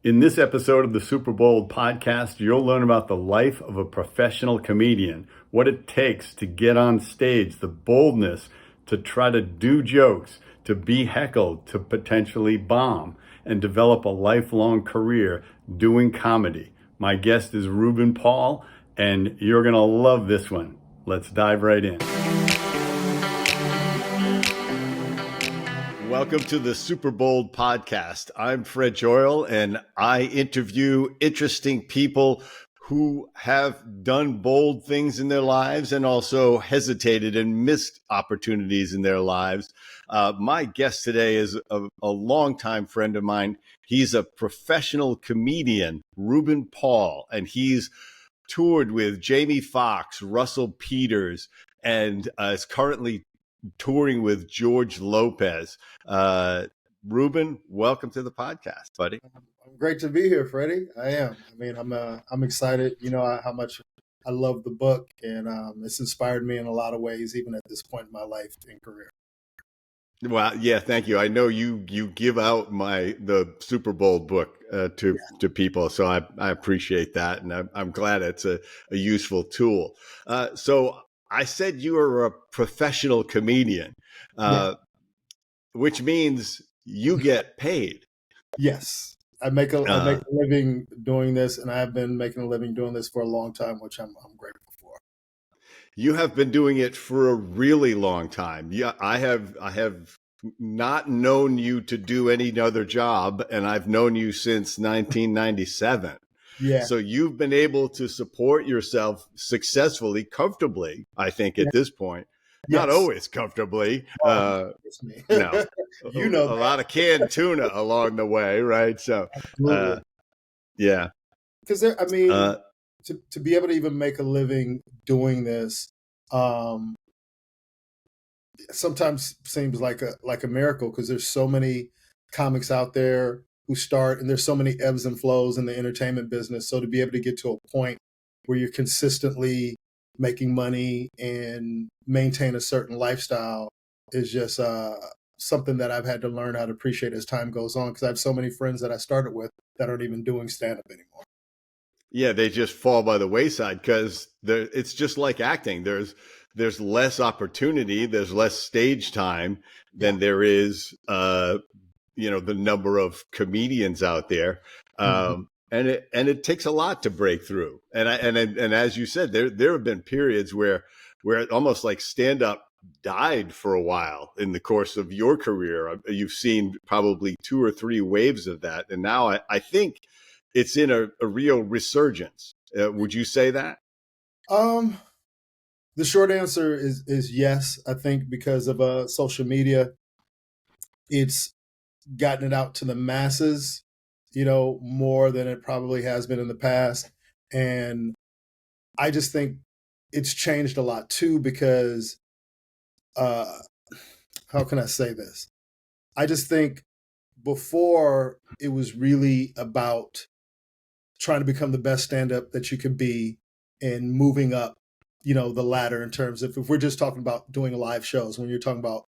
In this episode of the Superbold podcast, you'll learn about the life of a professional comedian, what it takes to get on stage, the boldness to try to do jokes, to be heckled, to potentially bomb, and develop a lifelong career doing comedy. My guest is Ruben Paul, and you're going to love this one. Let's dive right in. Welcome to the Superbold podcast. I'm Fred Joyal, and I interview interesting people who have done bold things in their lives and also hesitated and missed opportunities in their lives. My guest today is a longtime friend of mine. He's a professional comedian, Ruben Paul, and he's toured with Jamie Foxx, Russell Peters, and is currently touring with George Lopez. Ruben, welcome to the podcast, buddy. Great to be here, Freddie. I am. I mean, I'm excited. You know how much I love the book, and it's inspired me in a lot of ways, even at this point in my life and career. Well, yeah, thank you. I know you give out the Superbold book to people, so I appreciate that, and I'm glad it's a useful tool. So I said you are a professional comedian, which means you get paid. Yes, I make a living doing this, and I have been making a living doing this for a long time, which I'm grateful for. You have been doing it for a really long time. Yeah, I have not known you to do any other job, and I've known you since 1997. Yeah. So you've been able to support yourself successfully, comfortably, I think, at this point. Yes. Not always comfortably. No, you know, a lot of canned tuna along the way, right? So, yeah. Because I mean, to be able to even make a living doing this, sometimes seems like a miracle, because there's so many comics out there who start, and there's so many ebbs and flows in the entertainment business. So to be able to get to a point where you're consistently making money and maintain a certain lifestyle is just something that I've had to learn how to appreciate as time goes on, because I have so many friends that I started with that aren't even doing stand-up anymore. Yeah, they just fall by the wayside because it's just like acting. There's less opportunity, there's less stage time than there is the number of comedians out there. And it takes a lot to break through. And as you said, there have been periods where almost like stand up died for a while in the course of your career. You've seen probably 2 or 3 waves of that, and now I think it's in a real resurgence. Would you say that? The short answer is yes. I think because of social media, it's gotten it out to the masses, more than it probably has been in the past. And I just think it's changed a lot too, because how can I say this? I just think before it was really about trying to become the best stand-up that you could be and moving up, the ladder in terms of, if we're just talking about doing live shows, when you're talking about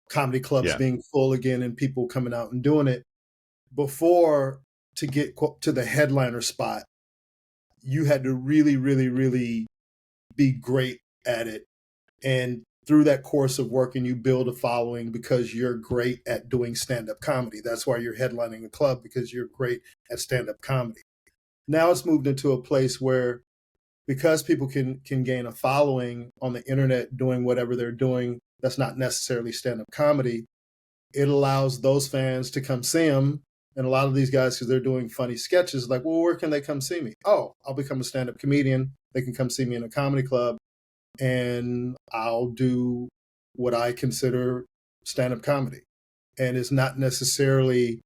comedy clubs being full again and people coming out and doing it, before, to get to the headliner spot, you had to really, really, really be great at it. And through that course of working, you build a following because you're great at doing stand-up comedy. That's why you're headlining a club, because you're great at stand-up comedy. Now it's moved into a place where, because people can gain a following on the internet doing whatever they're doing that's not necessarily stand-up comedy, it allows those fans to come see them. And a lot of these guys, because they're doing funny sketches, like, well, where can they come see me? Oh, I'll become a stand-up comedian. They can come see me in a comedy club, and I'll do what I consider stand-up comedy. And it's not necessarily,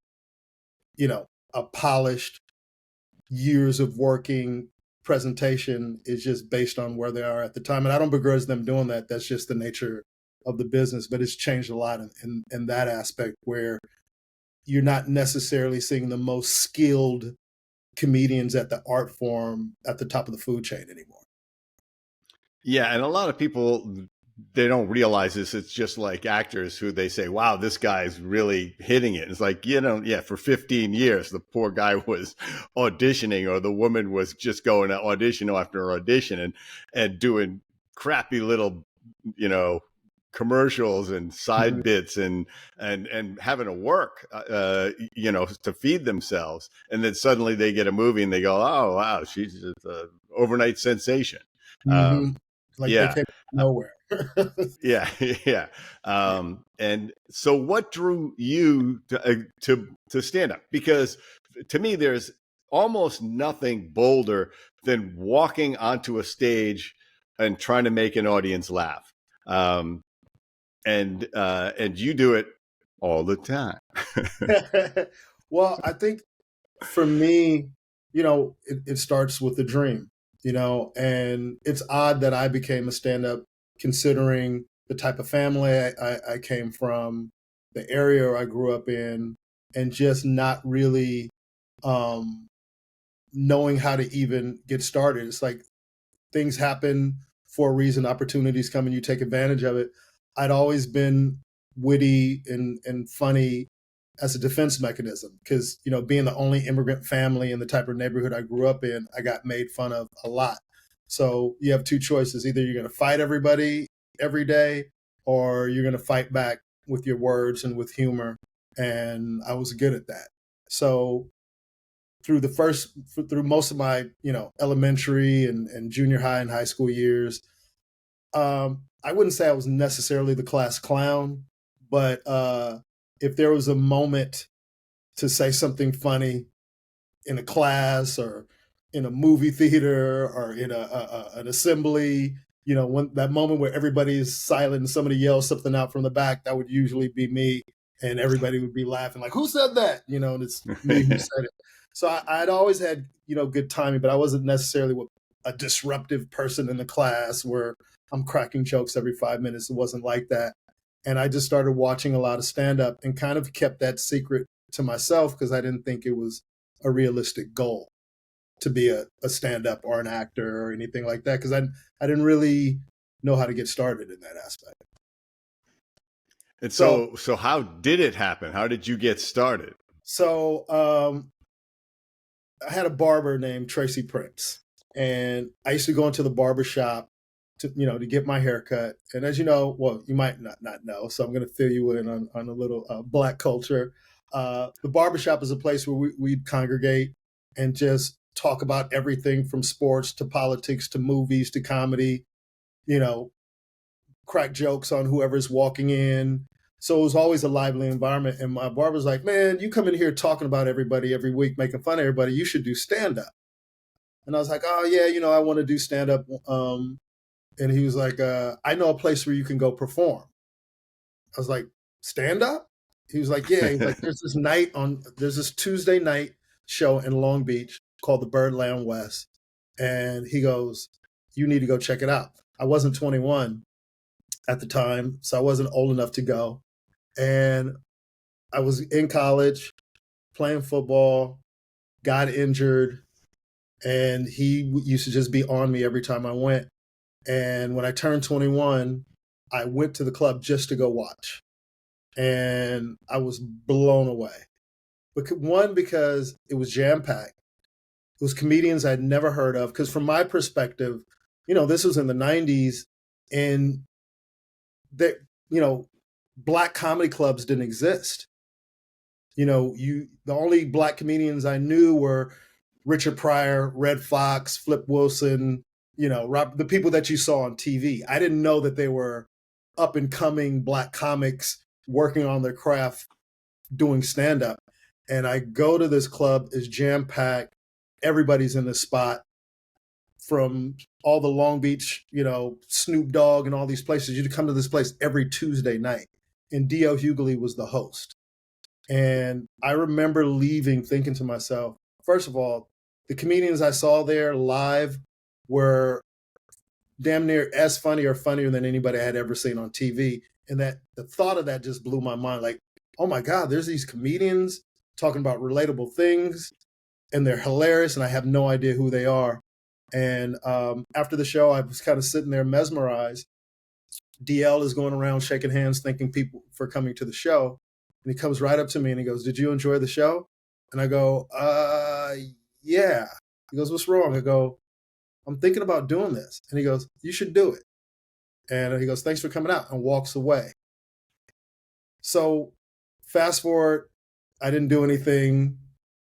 a polished years of working presentation. Is just based on where they are at the time. And I don't begrudge them doing that. That's just the nature of the business. But it's changed a lot in that aspect, where you're not necessarily seeing the most skilled comedians at the art form at the top of the food chain anymore. Yeah, and a lot of people they don't realize this. It's just like actors who they say, wow, this guy's really hitting it. It's like, yeah, for 15 years, the poor guy was auditioning, or the woman was just going to audition after audition and doing crappy little, commercials and side bits and having to work, to feed themselves. And then suddenly they get a movie and they go, oh, wow, she's just an overnight sensation. Mm-hmm. Like they Yeah. came from nowhere. Yeah, yeah. And so, what drew you to stand up? Because to me, there's almost nothing bolder than walking onto a stage and trying to make an audience laugh. And you do it all the time. Well, I think for me, it starts with the dream, and it's odd that I became a stand-up considering the type of family I came from, the area I grew up in, and just not really um, knowing how to even get started. It's like things happen for a reason, opportunities come and you take advantage of it. I'd always been witty and funny as a defense mechanism because, being the only immigrant family in the type of neighborhood I grew up in, I got made fun of a lot. So you have two choices. Either you're going to fight everybody every day, or you're going to fight back with your words and with humor. And I was good at that. So through most of my elementary and junior high and high school years, I wouldn't say I was necessarily the class clown, but if there was a moment to say something funny in a class or in a movie theater or in an assembly, when that moment where everybody is silent and somebody yells something out from the back, that would usually be me, and everybody would be laughing like, "Who said that?" And it's me who said it. So I'd always had good timing, but I wasn't necessarily a disruptive person in the class where I'm cracking jokes every 5 minutes. It wasn't like that. And I just started watching a lot of stand up and kind of kept that secret to myself because I didn't think it was a realistic goal to be a stand up or an actor or anything like that because I didn't really know how to get started in that aspect. And so how did it happen? How did you get started? So I had a barber named Tracy Prince, and I used to go into the barber shop to get my hair cut. And as you know, well, you might not know, so I'm going to fill you in on a little Black culture. The barbershop is a place where we'd congregate and just talk about everything from sports to politics to movies to comedy, crack jokes on whoever's walking in. So it was always a lively environment. And my barber's like, "Man, you come in here talking about everybody every week, making fun of everybody. You should do stand up." And I was like, "Oh, yeah, I want to do stand up." And he was like, "I know a place where you can go perform." I was like, "Stand up?" He was like, "Yeah." He's like, there's this Tuesday night show in Long Beach called the Birdland West. And he goes, "You need to go check it out." I wasn't 21 at the time, so I wasn't old enough to go. And I was in college playing football, got injured, and he used to just be on me every time I went. And when I turned 21, I went to the club just to go watch. And I was blown away. One, because it was jam packed. It was comedians I'd never heard of. Because from my perspective, this was in the 90s, and that, Black comedy clubs didn't exist. The only Black comedians I knew were Richard Pryor, Red Fox, Flip Wilson, the people that you saw on TV. I didn't know that they were up and coming Black comics working on their craft, doing stand up. And I go to this club, it's jam packed. Everybody's in the spot from all the Long Beach, Snoop Dogg and all these places. You'd come to this place every Tuesday night. And D.L. Hughley was the host. And I remember leaving thinking to myself, first of all, the comedians I saw there live were damn near as funny or funnier than anybody I had ever seen on TV. And that the thought of that just blew my mind. Like, oh my God, there's these comedians talking about relatable things and they're hilarious and I have no idea who they are. And after the show, I was kind of sitting there mesmerized. DL is going around shaking hands, thanking people for coming to the show. And he comes right up to me and he goes, "Did you enjoy the show?" And I go, yeah. He goes, "What's wrong?" I go, "I'm thinking about doing this." And he goes, "You should do it." And he goes, "Thanks for coming out," and walks away. So fast forward, I didn't do anything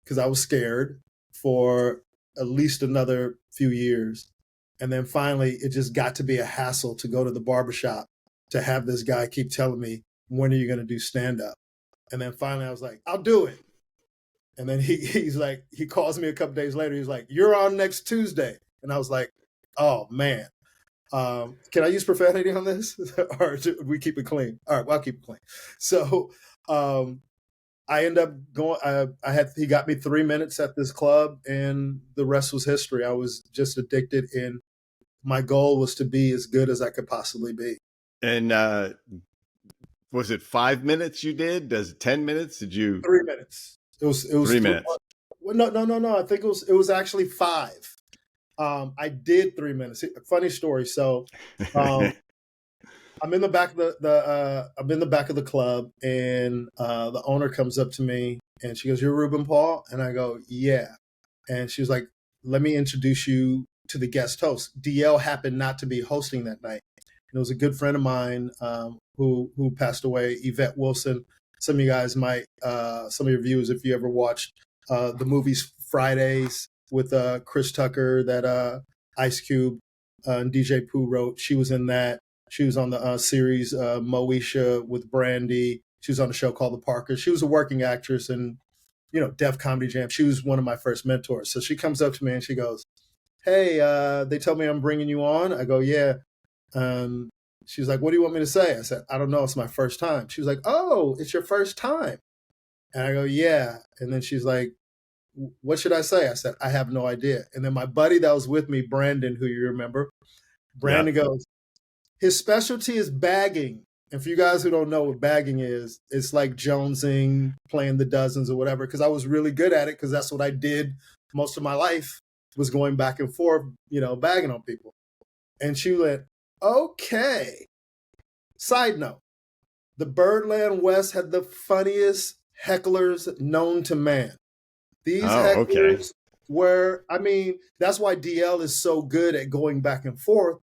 because I was scared for at least another few years. And then finally, it just got to be a hassle to go to the barbershop to have this guy keep telling me, "When are you going to do stand-up?" And then finally I was like, "I'll do it." And then he's like, he calls me a couple days later. He's like, "You're on next Tuesday." And I was like, "Oh, man." Can I use profanity on this? Or should we keep it clean? All right, well, I'll keep it clean. So I end up going, he got me 3 minutes at this club and the rest was history. I was just addicted, and my goal was to be as good as I could possibly be. And was it 5 minutes you did? Does 10 minutes? Did you? 3 minutes. It was 3 minutes. No. I think it was actually 5. I did 3 minutes. Funny story. So, I'm in the back of the club, and the owner comes up to me and she goes, "You're Ruben Paul?" And I go, "Yeah." And she was like, "Let me introduce you to the guest host." DL happened not to be hosting that night. And it was a good friend of mine who passed away, Yvette Wilson. Some of you guys might, some of your viewers, if you ever watched the movies Fridays with Chris Tucker that Ice Cube and DJ Pooh wrote, she was in that. She was on the series Moesha with Brandy. She was on a show called The Parkers. She was a working actress and, Def Comedy Jam. She was one of my first mentors. So she comes up to me and she goes, "Hey, they told me I'm bringing you on." I go, "Yeah." She's like, "What do you want me to say?" I said, "I don't know. It's my first time." She was like, "Oh, it's your first time." And I go, "Yeah." And then she's like, "What should I say?" I said, "I have no idea." And then my buddy that was with me, Brandon, who you remember, Brandon goes, "His specialty is bagging." And for you guys who don't know what bagging is, it's like jonesing, playing the dozens or whatever, because I was really good at it because that's what I did most of my life, was going back and forth, bagging on people. And she went, "Okay." Side note, the Birdland West had the funniest hecklers known to man. These hecklers were, that's why DL is so good at going back and forth,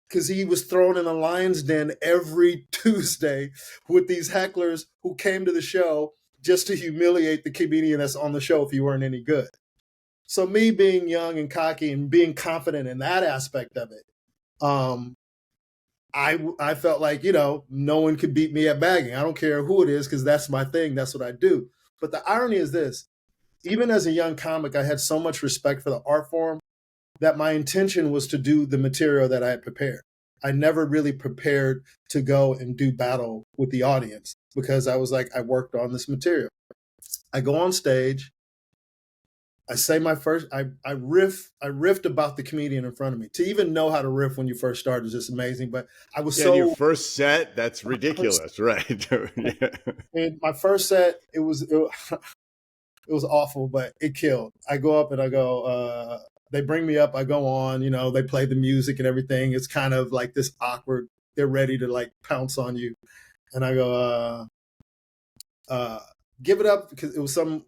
because he was thrown in the lion's den every Tuesday with these hecklers who came to the show just to humiliate the comedian that's on the show if you weren't any good. So me being young and cocky and being confident in that aspect of it, I felt like, no one could beat me at bagging. I don't care who it is, because that's my thing. That's what I do. But the irony is this: even as a young comic, I had so much respect for the art form that my intention was to do the material that I had prepared. I never really prepared to go and do battle with the audience, because I was like, I worked on this material. I go on stage. I say my first, I riffed about the comedian in front of me. To even know how to riff when you first start is just amazing. But I was your first set, that's ridiculous, right? Yeah. And my first set, it was awful, but it killed. I go up and I go, they bring me up, I go on, they play the music and everything. It's kind of like this awkward, they're ready to like pounce on you. And I go, "Give it up," because it was some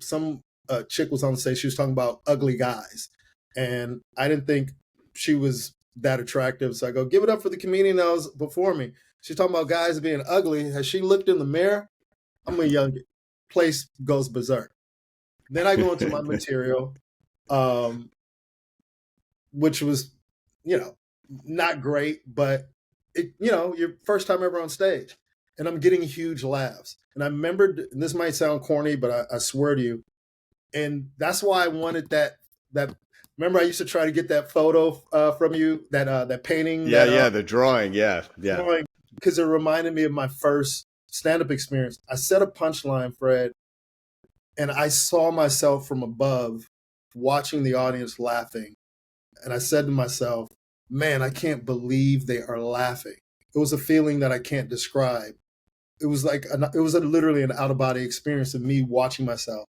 chick was on the stage. She was talking about ugly guys. And I didn't think she was that attractive. So I go, "Give it up for the comedian that was before me. She's talking about guys being ugly. Has she looked in the mirror?" I'm a young place goes berserk. Then I go into my material, which was, not great, but it, your first time ever on stage. And I'm getting huge laughs. And I remembered, and this might sound corny, but I swear to you, and that's why I wanted that. Remember, I used to try to get that photo from you, that painting. The drawing. Yeah. Because it reminded me of my first stand-up experience. I set a punchline, Fred, and I saw myself from above watching the audience laughing. And I said to myself, "Man, I can't believe they are laughing." It was a feeling that I can't describe. It was like, literally an out-of-body experience of me watching myself.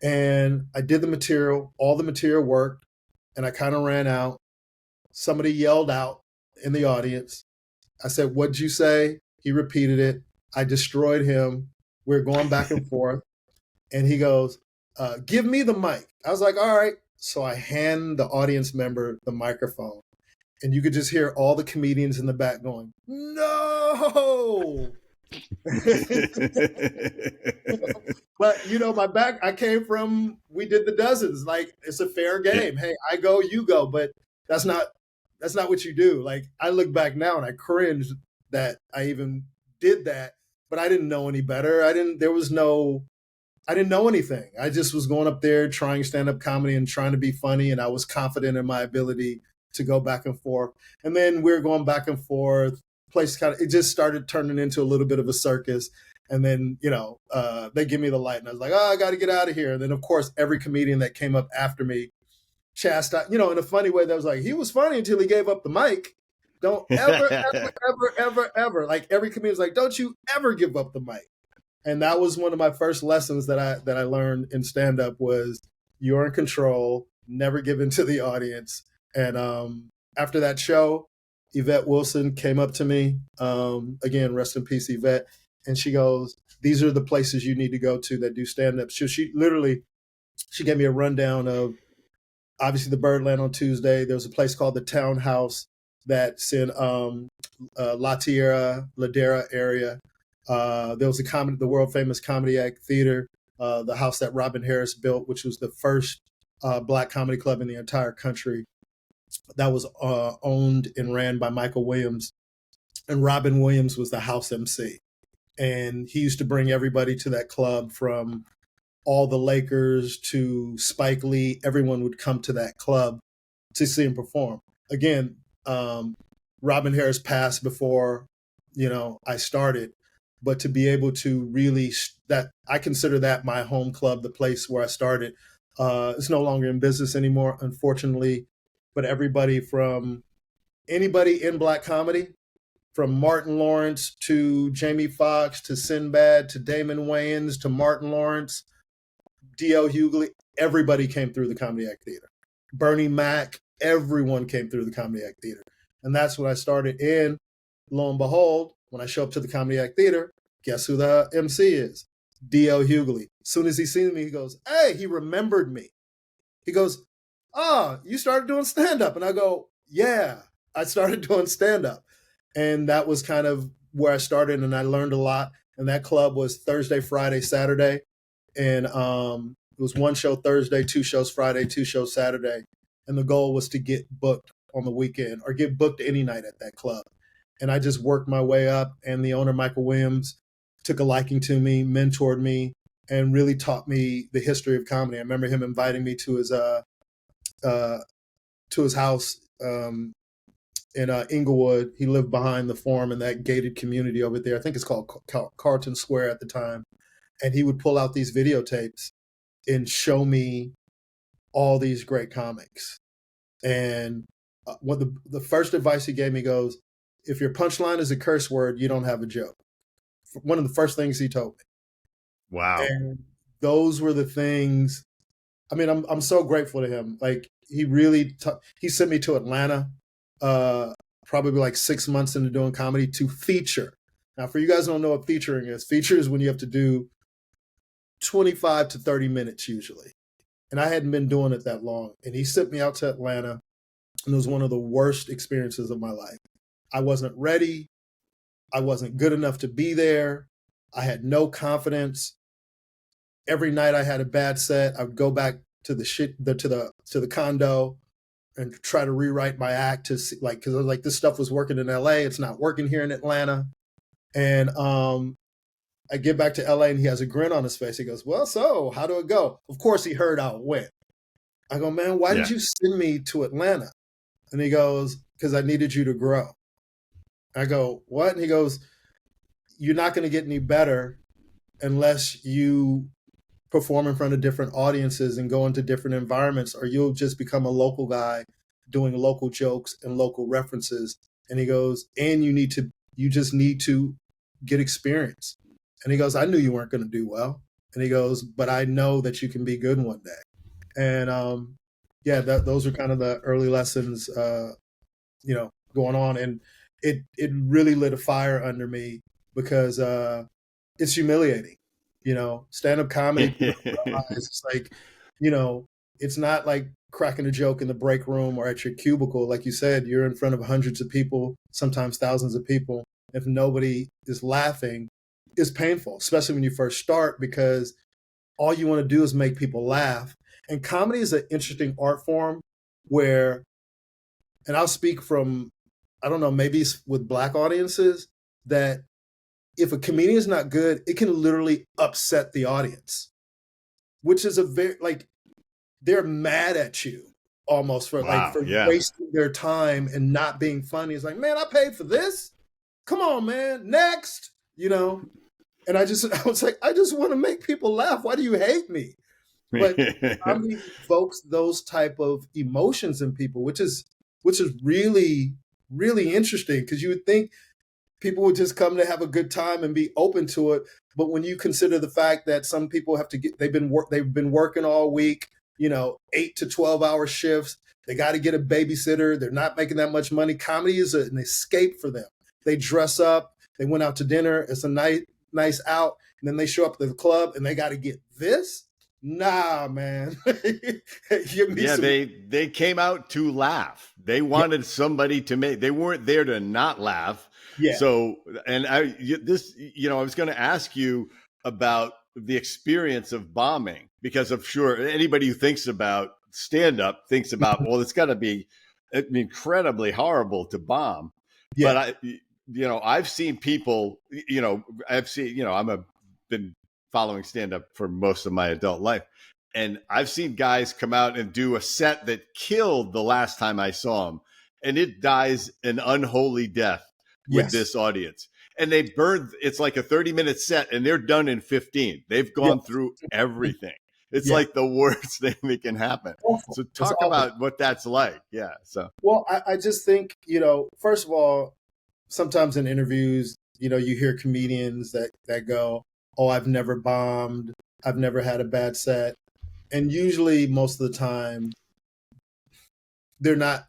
And I did the material, all the material worked, and I kind of ran out. Somebody yelled out in the audience, I said, what'd you say? He repeated it. I destroyed him. We're going back and forth. And he goes, give me the mic. I was like, all right. So I hand the audience member the microphone. And you could just hear all the comedians in the back going, no. But my back, I came from, we did the dozens. Like, it's a fair game. Hey, I go, you go. But that's not what you do. Like, I look back now and I cringe that I even did that, but I didn't know any better. I didn't know anything. I just was going up there trying stand-up comedy and trying to be funny. And I was confident in my ability to go back and forth. And then we were going back and forth. It just started turning into a little bit of a circus. And then, they give me the light and I was like, oh, I got to get out of here. And then, of course, every comedian that came up after me chastised, in a funny way that was like, he was funny until he gave up the mic. Don't ever, ever, ever, ever, ever. Like, every comedian was like, don't you ever give up the mic. And that was one of my first lessons that I learned in stand-up was you're in control, never give in to the audience. And after that show, Yvette Wilson came up to me, again, rest in peace, Yvette. And she goes, these are the places you need to go to that do stand-up. She gave me a rundown of, obviously, the Birdland on Tuesday. There was a place called the Townhouse that's in Ladera area. There was the world famous Comedy Act Theater, the house that Robin Harris built, which was the first Black comedy club in the entire country. That was owned and ran by Michael Williams. And Robin Williams was the house MC. And he used to bring everybody to that club, from all the Lakers to Spike Lee. Everyone would come to that club to see him perform. Again, Robin Harris passed before, I started. But to be able to really, I consider that my home club, the place where I started. It's no longer in business anymore, unfortunately. But anybody in Black comedy, from Martin Lawrence to Jamie Foxx to Sinbad to Damon Wayans to Martin Lawrence, D.L. Hughley, everybody came through the Comedy Act Theater. Bernie Mac, everyone came through the Comedy Act Theater. And that's when I started. And lo and behold, when I show up to the Comedy Act Theater, guess who the MC is? D.L. Hughley. As soon as he sees me, he goes, hey, he remembered me. He goes, oh, you started doing stand-up. And I go, yeah, I started doing stand-up. And that was kind of where I started, and I learned a lot. And that club was Thursday, Friday, Saturday. And it was one show Thursday, 2 shows Friday, 2 shows Saturday. And the goal was to get booked on the weekend or get booked any night at that club. And I just worked my way up. And the owner, Michael Williams, took a liking to me, mentored me, and really taught me the history of comedy. I remember him inviting me to his house in Inglewood. He lived behind the Forum in that gated community over there. I think it's called Carlton Square at the time. And he would pull out these videotapes and show me all these great comics. And what the first advice he gave me goes, if your punchline is a curse word, you don't have a joke. One of the first things he told me. Wow. And those were the things. I mean, I'm so grateful to him. Like, he really he sent me to Atlanta, probably like 6 months into doing comedy, to feature. Now, for you guys who don't know what featuring is, feature is when you have to do 25 to 30 minutes usually. And I hadn't been doing it that long. And he sent me out to Atlanta, and it was one of the worst experiences of my life. I wasn't ready. I wasn't good enough to be there. I had no confidence. Every night I had a bad set. I would go back to the condo and try to rewrite my act to see, like, because I was like, this stuff was working in LA. It's not working here in Atlanta. And I get back to LA and he has a grin on his face. He goes, well, so how do it go? Of course he heard how it went. I go, man, why did you send me to Atlanta? And he goes, because I needed you to grow. I go, what? And he goes, you're not going to get any better unless you perform in front of different audiences and go into different environments, or you'll just become a local guy doing local jokes and local references. And he goes, and you just need to get experience. And he goes, I knew you weren't going to do well. And he goes, but I know that you can be good one day. And those are kind of the early lessons, going on. And it really lit a fire under me because it's humiliating. Stand-up comedy, people don't realize it's like, it's not like cracking a joke in the break room or at your cubicle. Like you said, you're in front of hundreds of people, sometimes thousands of people. If nobody is laughing, it's painful, especially when you first start, because all you want to do is make people laugh. And comedy is an interesting art form where, and I'll speak from, I don't know, maybe it's with Black audiences, that if a comedian is not good, it can literally upset the audience, which is a very, like, they're mad at you almost for Wow. for Yeah. wasting their time and not being funny. It's like, man, I paid for this. Come on, man. Next, And I was like, I just want to make people laugh. Why do you hate me? But comedy evokes those type of emotions in people, which is really, really interesting, because you would think people would just come to have a good time and be open to it. But when you consider the fact that some people have to they've been working all week, 8 to 12-hour shifts. They got to get a babysitter. They're not making that much money. Comedy is an escape for them. They dress up. They went out to dinner. It's a nice out. And then they show up to the club and they got to get this. Nah, man. Yeah, they came out to laugh. They wanted somebody to make. They weren't there to not laugh. Yeah. So, and I was going to ask you about the experience of bombing, because I'm sure anybody who thinks about stand up thinks about, well, it's got to be incredibly horrible to bomb. Yeah. But I've seen people. Been following stand up for most of my adult life. And I've seen guys come out and do a set that killed the last time I saw them. And it dies an unholy death with this audience. And they burned, it's like a 30-minute set and they're done in 15. They've gone through everything. It's like the worst thing that can happen. Awful. So talk about what that's like. Yeah. So, well, I just think, first of all, sometimes in interviews, you hear comedians that go, oh, I've never bombed. I've never had a bad set. And usually most of the time they're not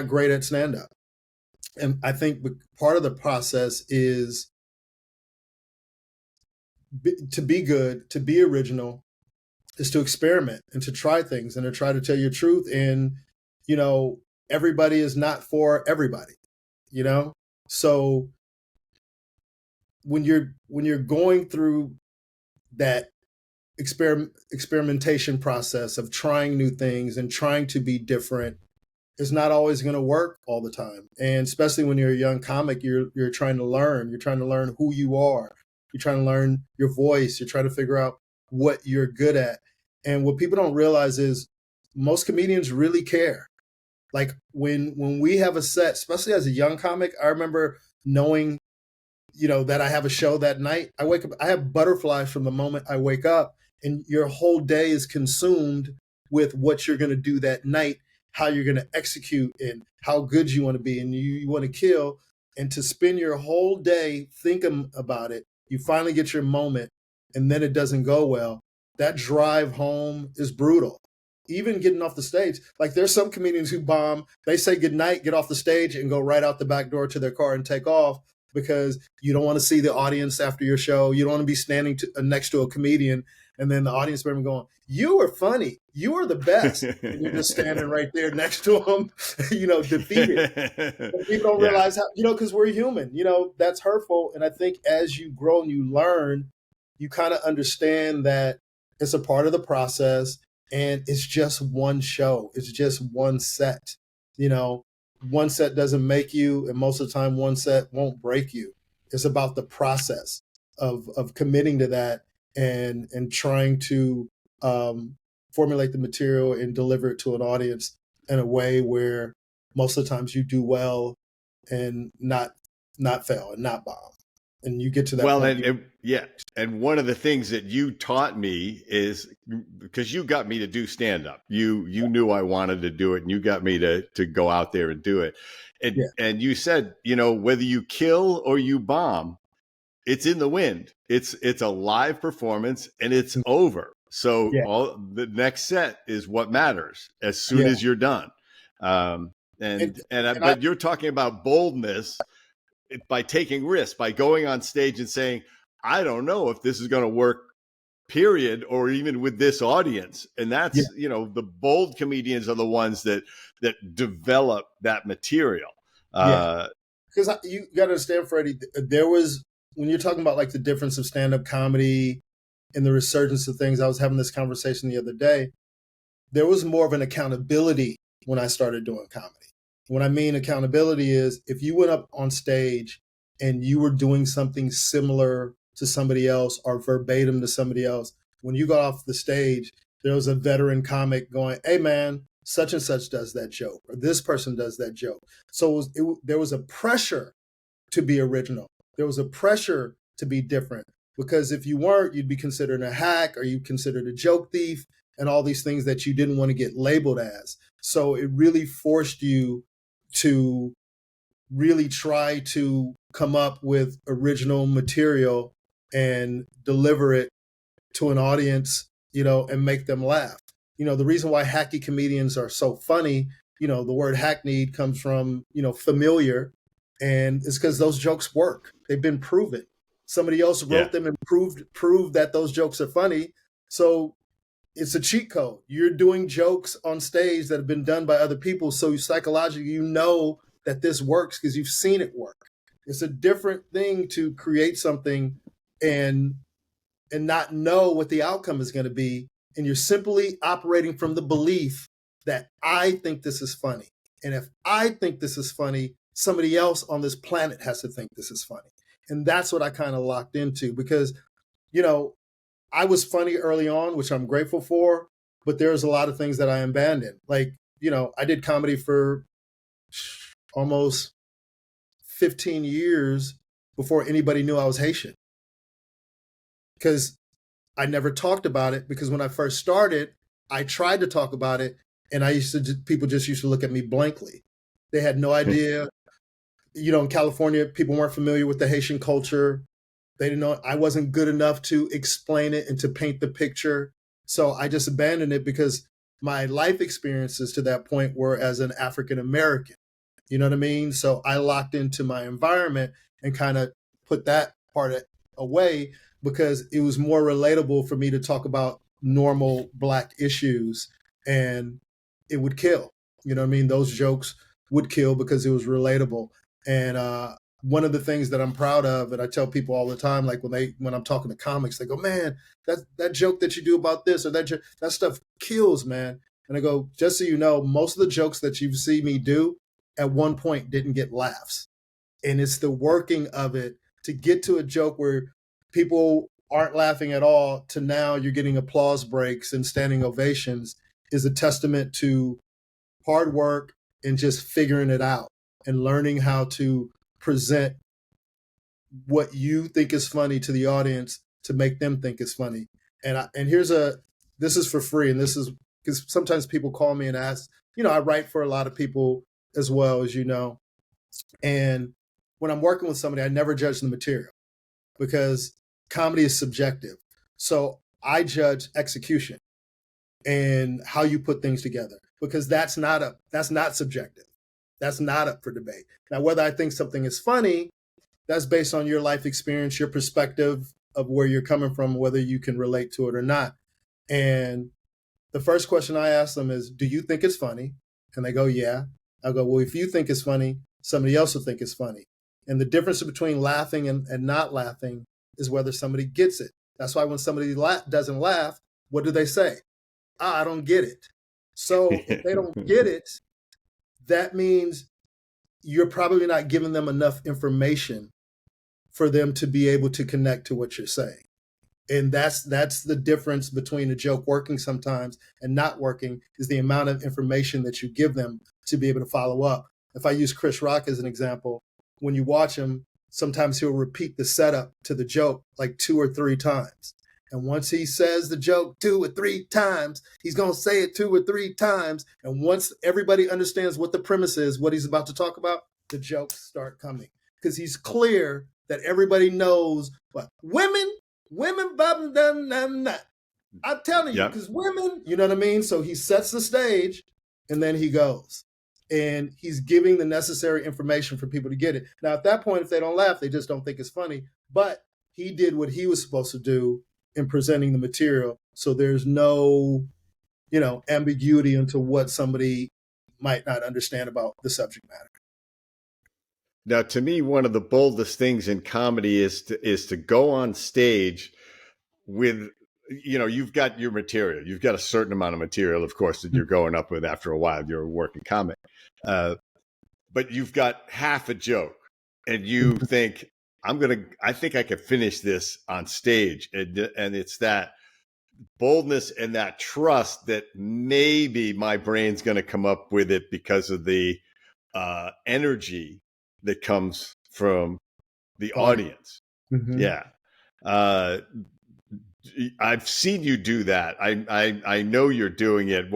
great at stand-up. And I think part of the process is to be good, to be original, is to experiment and to try things and to try to tell your truth. And, everybody is not for everybody, So when you're going through that experimentation process of trying new things and trying to be different, it's not always going to work all the time. And especially when you're a young comic, you're trying to learn. You're trying to learn who you are. You're trying to learn your voice. You're trying to figure out what you're good at. And what people don't realize is most comedians really care. Like when we have a set, especially as a young comic, I remember knowing, that I have a show that night. I wake up, I have butterflies from the moment I wake up, and your whole day is consumed with what you're going to do that night, how you're going to execute, and how good you want to be, and you want to kill. And to spend your whole day thinking about it, you finally get your moment, and then it doesn't go well. That drive home is brutal. Even getting off the stage, like there's some comedians who bomb, they say goodnight, get off the stage, and go right out the back door to their car and take off, because you don't want to see the audience after your show. You don't want to be standing next to a comedian and then the audience member going, you were funny. You were the best. And you're just standing right there next to them, defeated. But people don't realize how, because we're human, that's hurtful. And I think as you grow and you learn, you kind of understand that it's a part of the process, and it's just one show. It's just one set. One set doesn't make you, and most of the time one set won't break you. It's about the process of committing to that and trying to formulate the material and deliver it to an audience in a way where most of the times you do well and not fail and not bomb. And you get to that point. And one of the things that you taught me is, because you got me to do stand-up. You knew I wanted to do it, and you got me to go out there and do it. And you said, whether you kill or you bomb, it's in the wind. It's a live performance, and it's over. So the next set is what matters as soon as you're done. And but you're talking about boldness by taking risks, by going on stage and saying, I don't know if this is going to work, period, or even with this audience. And yeah, that's, the bold comedians are the ones that develop that material. yeah. Because you got to understand, Freddie, when you're talking about like the difference of stand-up comedy and the resurgence of things, I was having this conversation the other day. There was more of an accountability when I started doing comedy. What I mean accountability is if you went up on stage and you were doing something similar to somebody else or verbatim to somebody else, when you got off the stage, there was a veteran comic going, hey man, such and such does that joke, or this person does that joke. So there was a pressure to be original. There was a pressure to be different, because if you weren't, you'd be considered a hack, or you considered a joke thief, and all these things that you didn't want to get labeled as. So it really forced you to really try to come up with original material and deliver it to an audience, and make them laugh. The reason why hacky comedians are so funny, the word hackneyed comes from, familiar, and it's because those jokes work. They've been proven. Somebody else wrote them and proved that those jokes are funny. So it's a cheat code. You're doing jokes on stage that have been done by other people. So psychologically, you know that this works because you've seen it work. It's a different thing to create something and not know what the outcome is going to be. And you're simply operating from the belief that I think this is funny. And if I think this is funny, somebody else on this planet has to think this is funny. And that's what I kind of locked into, because, I was funny early on, which I'm grateful for, but there's a lot of things that I abandoned. Like, I did comedy for almost 15 years before anybody knew I was Haitian, because I never talked about it. Because when I first started, I tried to talk about it, and people just used to look at me blankly. They had no idea. In California, people weren't familiar with the Haitian culture. They didn't know. I wasn't good enough to explain it and to paint the picture. So I just abandoned it, because my life experiences to that point were as an African American. You know what I mean? So I locked into my environment and kind of put that part away, because it was more relatable for me to talk about normal Black issues, and it would kill. You know what I mean? Those jokes would kill because it was relatable. And one of the things that I'm proud of, and I tell people all the time, like when I'm talking to comics, they go, man, that joke that you do about this or that stuff kills, man. And I go, just so you know, most of the jokes that you see me do at one point didn't get laughs. And it's the working of it to get to a joke where people aren't laughing at all to now you're getting applause breaks and standing ovations is a testament to hard work and just figuring it out and learning how to present what you think is funny to the audience to make them think it's funny. And this is for free. And this is because sometimes people call me and ask, I write for a lot of people as well, as you know. And when I'm working with somebody, I never judge the material, because comedy is subjective. So I judge execution and how you put things together, because that's not subjective. That's not up for debate. Now, whether I think something is funny, that's based on your life experience, your perspective of where you're coming from, whether you can relate to it or not. And the first question I ask them is, do you think it's funny? And they go, yeah. I go, well, if you think it's funny, somebody else will think it's funny. And the difference between laughing and not laughing is whether somebody gets it. That's why when somebody doesn't laugh, what do they say? I don't get it. So if they don't get it, that means you're probably not giving them enough information for them to be able to connect to what you're saying. And that's the difference between a joke working sometimes and not working, is the amount of information that you give them to be able to follow up. If I use Chris Rock as an example, when you watch him, sometimes he'll repeat the setup to the joke like 2 or 3 times. And once he says the joke 2 or 3 times, he's going to say it 2 or 3 times. And once everybody understands what the premise is, what he's about to talk about, the jokes start coming. Because he's clear that everybody knows what women, blah, blah, blah, blah. I'm telling you, because women, you know what I mean? So he sets the stage and then he goes. and he's giving the necessary information for people to get it. Now, at that point, if they don't laugh, they just don't think it's funny. But he did what he was supposed to do in presenting the material. So there's no, ambiguity into what somebody might not understand about the subject matter. Now, to me, one of the boldest things in comedy is to go on stage with, you've got your material. You've got a certain amount of material, of course, that you're going up with after a while. You're a working comic. But you've got half a joke and you think, I think I could finish this on stage. And it's that boldness and that trust that maybe my brain's going to come up with it because of the energy that comes from the audience. Mm-hmm. Yeah. I've seen you do that. I know you're doing it.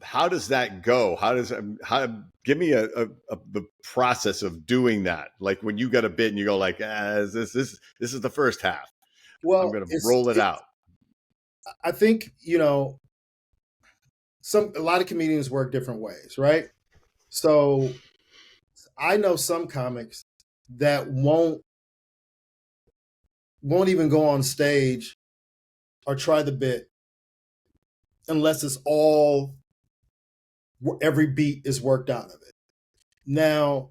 How does that go? Give me the process of doing that. Like when you got a bit and you go like, this is the first half. Well, I'm going to roll it out. I think, a lot of comedians work different ways, right? So I know some comics that won't even go on stage or try the bit unless it's every beat is worked out of it. Now,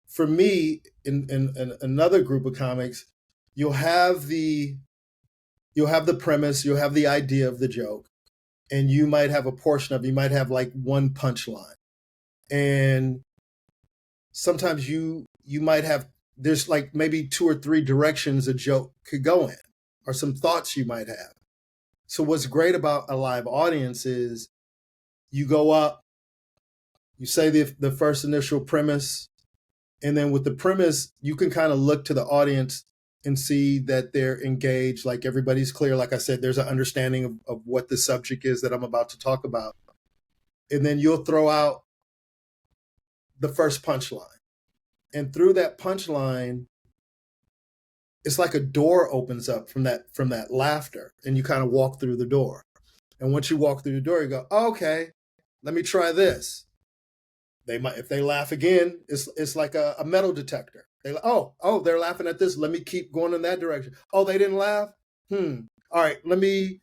for me, in another group of comics, you'll have the premise, you'll have the idea of the joke, and you might have a portion of it. You might have like one punchline. And sometimes you might have, there's like maybe 2 or 3 directions a joke could go in, or some thoughts you might have. So what's great about a live audience is you go up, you say the first initial premise, and then with the premise, you can kind of look to the audience and see that they're engaged, like everybody's clear. Like I said, there's an understanding of what the subject is that I'm about to talk about. And then you'll throw out the first punchline. And through that punchline, it's like a door opens up from that laughter, and you kind of walk through the door. And once you walk through the door, you go, okay, let me try this. They might, if they laugh again, it's like a metal detector. They're laughing at this. Let me keep going in that direction. Oh, they didn't laugh? All right, let me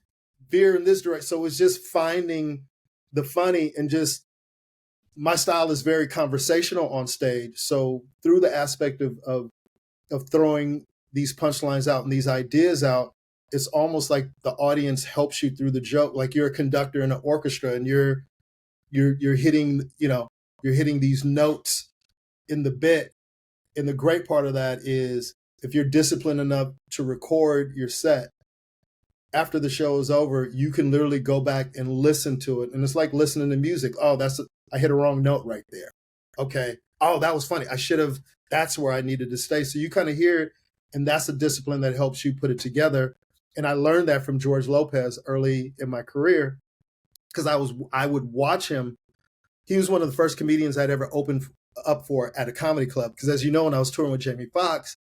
veer in this direction. So it's just finding the funny, and just, my style is very conversational on stage. So through the aspect of throwing these punchlines out and these ideas out, it's almost like the audience helps you through the joke. Like you're a conductor in an orchestra, and you're hitting, you're hitting these notes in the bit. And the great part of that is, if you're disciplined enough to record your set, after the show is over, you can literally go back and listen to it. And it's like listening to music. Oh, I hit a wrong note right there. Okay. Oh, that was funny. That's where I needed to stay. So you kind of hear it, and that's a discipline that helps you put it together. And I learned that from George Lopez early in my career, because I would watch him. He was one of the first comedians I'd ever opened up for at a comedy club. Because as you know, when I was touring with Jamie Foxx,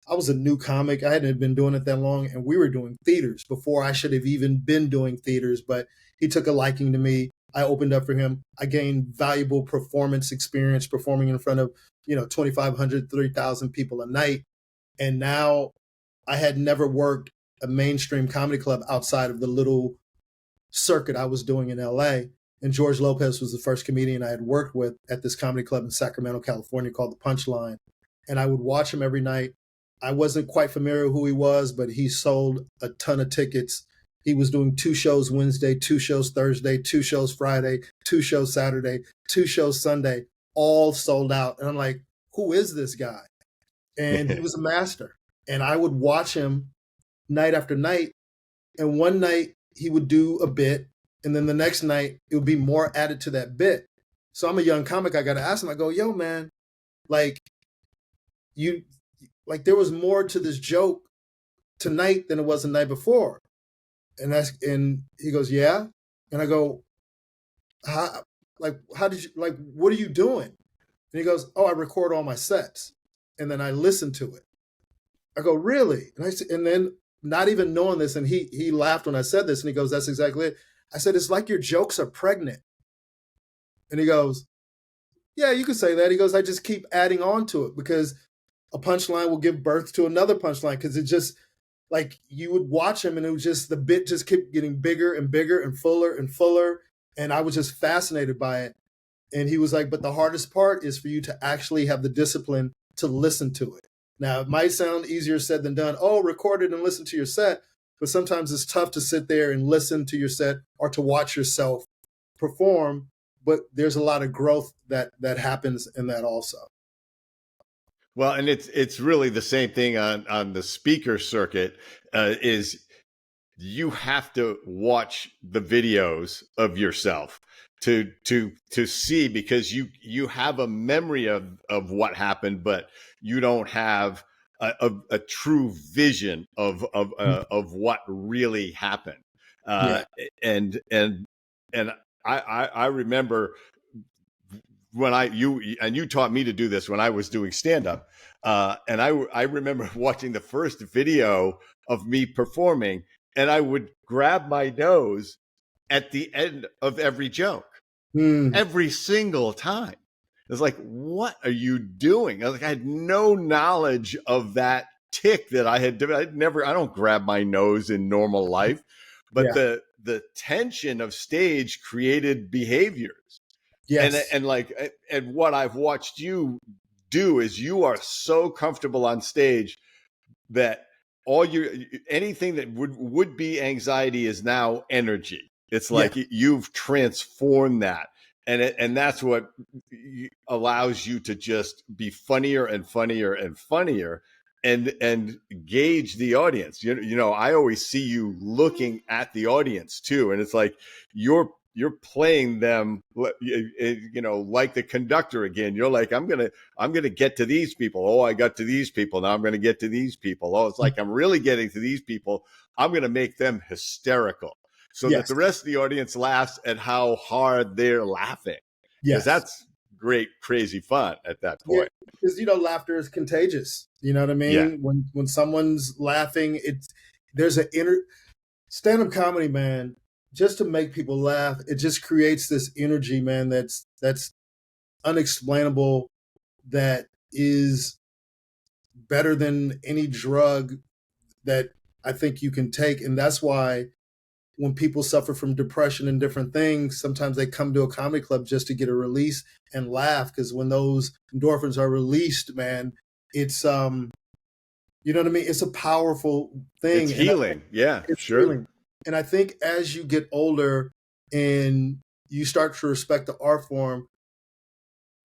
I was a new comic. I hadn't been doing it that long, and we were doing theaters before I should have even been doing theaters. But he took a liking to me. I opened up for him. I gained valuable performance experience performing in front of 2,500, 3,000 people a night. And now I had never worked a mainstream comedy club outside of the little circuit I was doing in LA. And George Lopez was the first comedian I had worked with at this comedy club in Sacramento, California, called The Punchline. And I would watch him every night. I wasn't quite familiar with who he was, but he sold a ton of tickets. He was doing 2 shows Wednesday, 2 shows Thursday, 2 shows Friday, 2 shows Saturday, 2 shows Sunday, all sold out. And I'm like, who is this guy? And he was a master. And I would watch him night after night. And one night he would do a bit, and then the next night it would be more added to that bit. So I'm a young comic. I got to ask him, I go, yo, man, there was more to this joke tonight than it was the night before. And he goes, yeah. And I go, how did you, what are you doing? And he goes, oh, I record all my sets, and then I listen to it. I go, really? And then not even knowing this, and he laughed when I said this, and he goes, that's exactly it. I said, it's like your jokes are pregnant. And he goes, yeah, you could say that. He goes, I just keep adding on to it because a punchline will give birth to another punchline because it just like you would watch him and it was just the bit just kept getting bigger and bigger and fuller and fuller. And I was just fascinated by it. And he was like, but the hardest part is for you to actually have the discipline to listen to it. Now, it might sound easier said than done. Oh, record it and listen to your set. But sometimes it's tough to sit there and listen to your set or to watch yourself perform. But there's a lot of growth that happens in that also. Well, and it's really the same thing on the speaker circuit. Is you have to watch the videos of yourself to see, because you have a memory of what happened, but you don't have a true vision of what really happened. Yeah. And I remember when you taught me to do this when I was doing stand up, and I remember watching the first video of me performing, and I would grab my nose at the end of every joke, every single time. It's like, what are you doing? I had no knowledge of that tick that I had. I don't grab my nose in normal life, but Yeah. the tension of stage created behaviors. Yes. And what I've watched you do is you are so comfortable on stage that anything that would be anxiety is now energy. It's Yeah. like you've transformed that. And that's what allows you to just be funnier and funnier and funnier and gauge the audience. You know, I always see you looking at the audience too. And it's like you're playing them, you know, like the conductor again. You're like, I'm gonna get to these people. Oh, I got to these people. Now I'm gonna get to these people. Oh, it's like I'm really getting to these people. I'm gonna make them hysterical so that Yes. the rest of the audience laughs at how hard they're laughing. Because Yes. that's great, crazy fun at that Yeah, point. because laughter is contagious. You know what I Yeah. mean? When someone's laughing, there's an inner stand-up comedy, man. Just to make people laugh, it just creates this energy, man. That's unexplainable. That is better than any drug that I think you can take, and that's why when people suffer from depression and different things, sometimes they come to a comedy club just to get a release and laugh. Because when those endorphins are released, man, it's you know what I mean? It's a powerful thing. It's healing. Yeah, It's sure. healing. And I think as you get older and you start to respect the art form,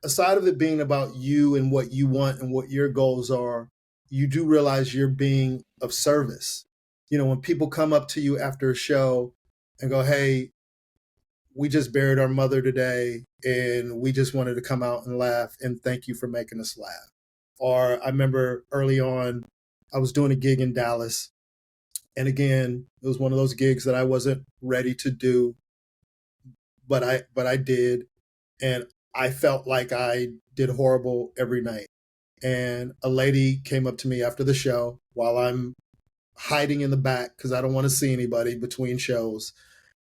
aside of it being about you and what you want and what your goals are, you do realize you're being of service. You know, when people come up to you after a show and go, hey, we just buried our mother today and we just wanted to come out and laugh and thank you for making us laugh. Or I remember early on, I was doing a gig in Dallas. And again, it was one of those gigs that I wasn't ready to do, but I did. And I felt like I did horrible every night. And a lady came up to me after the show while I'm hiding in the back because I don't want to see anybody between shows.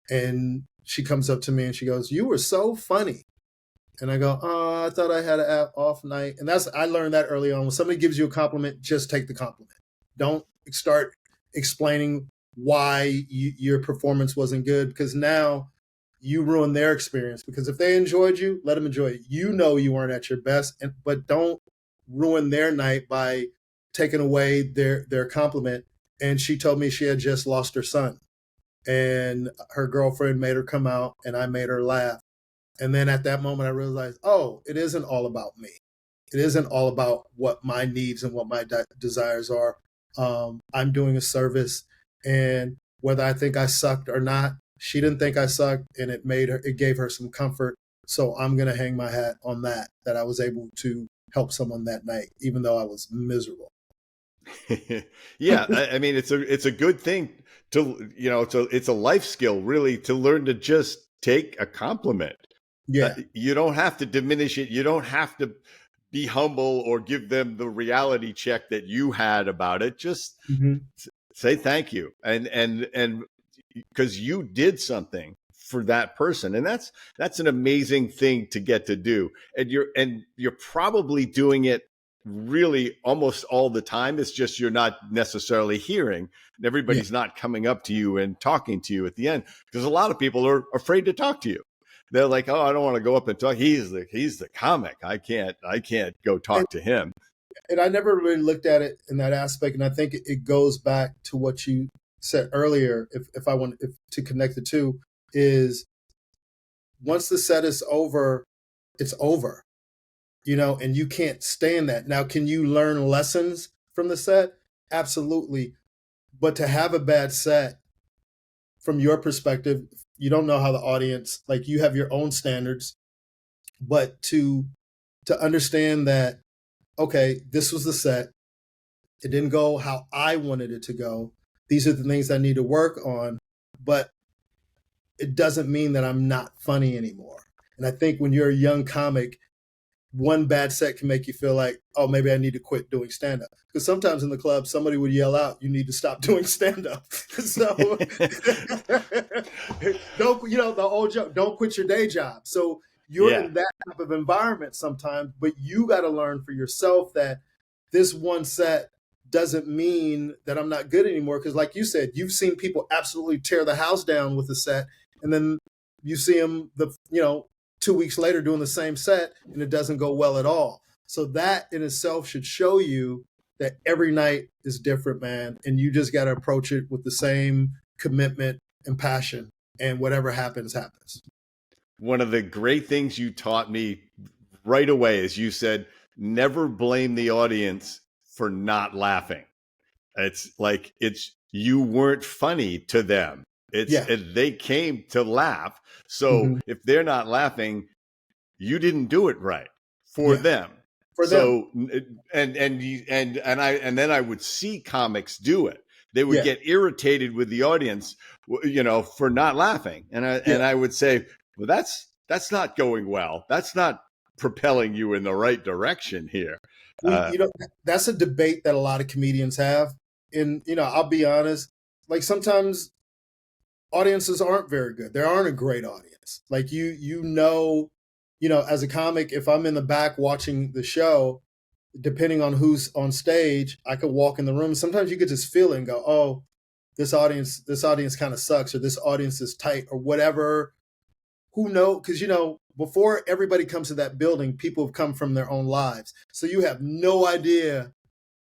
And she comes up to me and she goes, "You were so funny." And I go, "Oh, I thought I had an off night." And I learned that early on. When somebody gives you a compliment, just take the compliment. Don't start explaining why your performance wasn't good, because now you ruin their experience. Because if they enjoyed you, let them enjoy it. You know you weren't at your best, but don't ruin their night by taking away their compliment. And she told me she had just lost her son, and her girlfriend made her come out, and I made her laugh. And then at that moment, I realized, oh, it isn't all about me. It isn't all about what my needs and what my desires are. I'm doing a service, and whether I think I sucked or not, she didn't think I sucked, and it gave her some comfort. So I'm gonna hang my hat on that I was able to help someone that night, even though I was miserable. Yeah, I mean, it's a good thing to, you know, it's a life skill really to learn to just take a compliment. Yeah. You don't have to diminish it. You don't have to be humble or give them the reality check that you had about it. Just Mm-hmm. say thank you, and because you did something for that person. And that's an amazing thing to get to do. And you're probably doing it really almost all the time. It's just you're not necessarily hearing. Everybody's not coming up to you and talking to you at the end, because a lot of people are afraid to talk to you. They're like, oh, I don't want to go up and talk. He's the comic. I can't go talk to him. And I never really looked at it in that aspect. And I think it goes back to what you said earlier. If I want to connect the two, is once the set is over, it's over, and you can't stay in that. Now, can you learn lessons from the set? Absolutely. But to have a bad set, from your perspective, you don't know how the audience, like, you have your own standards, but to understand that, okay, this was the set. It didn't go how I wanted it to go. These are the things I need to work on, but it doesn't mean that I'm not funny anymore. And I think when you're a young comic, one bad set can make you feel like, oh, maybe I need to quit doing stand-up. Because sometimes in the club, somebody would yell out, you need to stop doing stand-up. So the old joke, don't quit your day job. So you're in that type of environment sometimes, but you got to learn for yourself that this one set doesn't mean that I'm not good anymore. Because like you said, you've seen people absolutely tear the house down with a set, and then you see them 2 weeks later doing the same set, and it doesn't go well at all. So that in itself should show you that every night is different, man. And you just got to approach it with the same commitment and passion, and whatever happens, happens. One of the great things you taught me right away is you said, never blame the audience for not laughing. It's like, you weren't funny to them. They came to laugh. So if they're not laughing, you didn't do it right for them. And then I would see comics do it. They would get irritated with the audience, for not laughing. And I would say, well, that's not going well. That's not propelling you in the right direction here. That's a debate that a lot of comedians have. And, I'll be honest, like, sometimes audiences aren't very good. There aren't a great audience. Like, as a comic, if I'm in the back watching the show, depending on who's on stage, I could walk in the room. Sometimes you could just feel it and go, oh, this audience kind of sucks, or this audience is tight, or whatever. Who knows? Because, before everybody comes to that building, people have come from their own lives. So you have no idea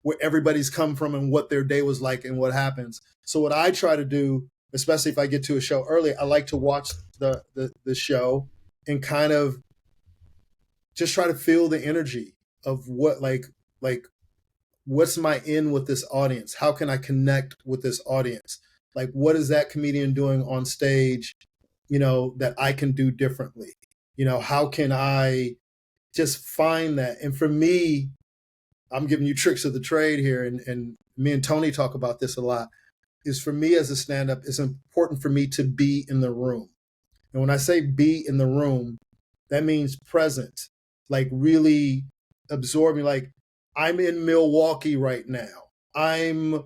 where everybody's come from and what their day was like and what happens. So what I try to do, especially if I get to a show early, I like to watch the show and kind of just try to feel the energy of what, like what's my in with this audience? How can I connect with this audience? Like, what is that comedian doing on stage, that I can do differently? How can I just find that? And for me, I'm giving you tricks of the trade here, and me and Tony talk about this a lot, is for me as a stand-up, it's important for me to be in the room. And when I say be in the room, that means present, like really absorbing. Like, I'm in Milwaukee right now. I'm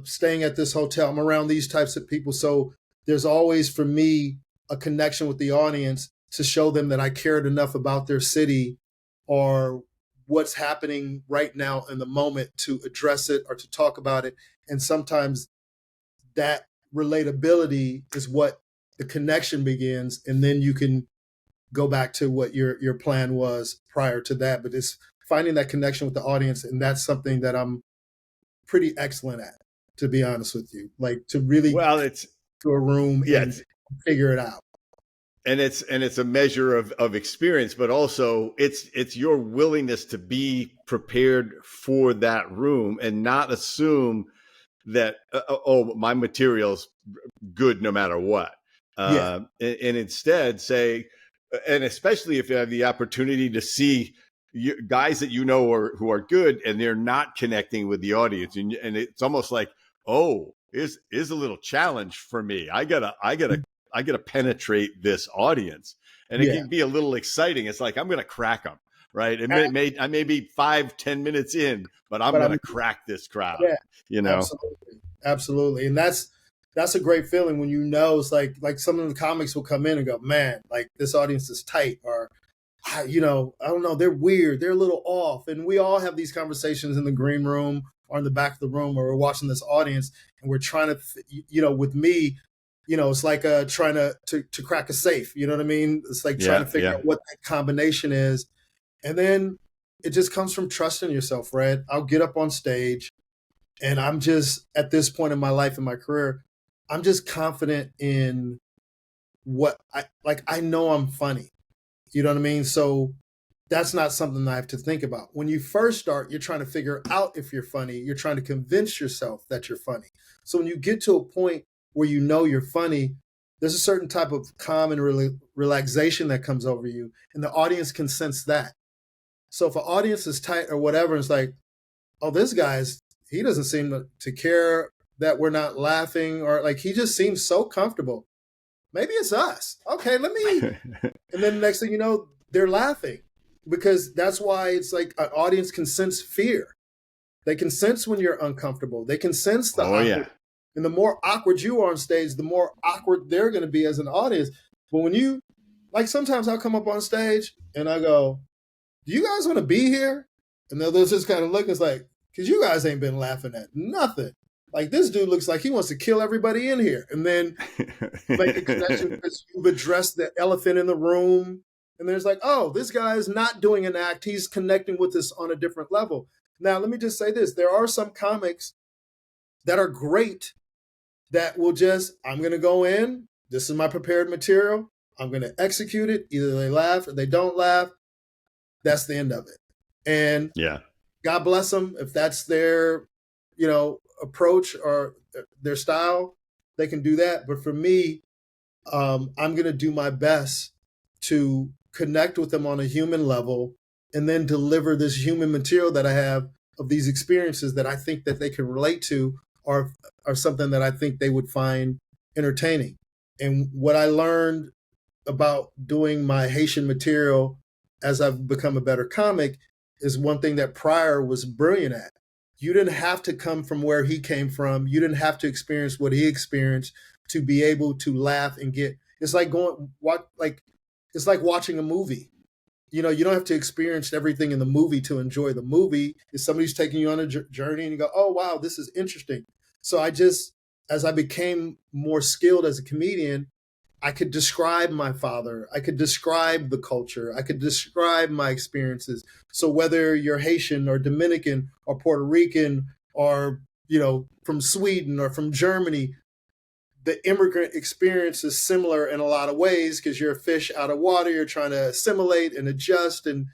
staying at this hotel. I'm around these types of people. So there's always, for me, a connection with the audience to show them that I cared enough about their city or what's happening right now in the moment to address it or to talk about it. And sometimes that relatability is what the connection begins. And then you can go back to what your plan was prior to that. But it's finding that connection with the audience. And that's something that I'm pretty excellent at, to be honest with you. Like, to really it's to a room and figure it out. And it's a measure of experience, but also it's your willingness to be prepared for that room and not assume that, my material's good no matter what. And instead say, and especially if you have the opportunity to see guys that who are good and they're not connecting with the audience, and it's almost like, oh, is a little challenge for me. I gotta penetrate this audience, and it can be a little exciting. It's like, I'm gonna crack them, right? I may be 5-10 minutes in, but I'm gonna crack this crowd. Yeah, absolutely. And that's that's a great feeling when you know it's like some of the comics will come in and go, man, like this audience is tight, or you know, I don't know, they're weird, they're a little off. And we all have these conversations in the green room or in the back of the room, or we're watching this audience and we're trying to, you know, with me, you know, it's like trying to crack a safe. You know what I mean? It's like trying to Yeah, figure yeah. out what that combination is. And then it just comes from trusting yourself, Fred. I'll get up on stage and I'm just, at this point in my life and my career, I'm just confident in what I like. I know I'm funny. You know what I mean? So that's not something I have to think about. When you first start, you're trying to figure out if you're funny. You're trying to convince yourself that you're funny. So when you get to a point where you know you're funny, there's a certain type of calm and relaxation that comes over you, and the audience can sense that. So if an audience is tight or whatever, it's like, oh, this guy's, he doesn't seem to care that we're not laughing, or like he just seems so comfortable. Maybe it's us. Okay, let me. And then the next thing you know, they're laughing, because that's why it's like an audience can sense fear. They can sense when you're uncomfortable. They can sense the Oh awkward. yeah. And the more awkward you are on stage, the more awkward they're going to be as an audience. But when you, like, sometimes I'll come up on stage and I go, do you guys want to be here? And they'll just kind of look, it's like, because you guys ain't been laughing at nothing. Like, this dude looks like he wants to kill everybody in here. And then make the connection because you've addressed the elephant in the room. And there's like, oh, this guy is not doing an act. He's connecting with us on a different level. Now, let me just say this. There are some comics that are great that will just, I'm going to go in. This is my prepared material. I'm going to execute it. Either they laugh or they don't laugh. That's the end of it. And Yeah. God bless them. If that's their, you know, approach or their style, they can do that. But for me, I'm going to do my best to connect with them on a human level and then deliver this human material that I have of these experiences that I think that they can relate to, or something that I think they would find entertaining. And what I learned about doing my Haitian material as I've become a better comic is one thing that Pryor was brilliant at. You didn't have to come from where he came from. You didn't have to experience what he experienced to be able to laugh and get. It's like it's like watching a movie. You know, you don't have to experience everything in the movie to enjoy the movie. If somebody's taking you on a journey and you go, oh wow, this is interesting. So as I became more skilled as a comedian, I could describe my father. I could describe the culture. I could describe my experiences. So whether you're Haitian or Dominican or Puerto Rican or, you know, from Sweden or from Germany, the immigrant experience is similar in a lot of ways because you're a fish out of water. You're trying to assimilate and adjust. And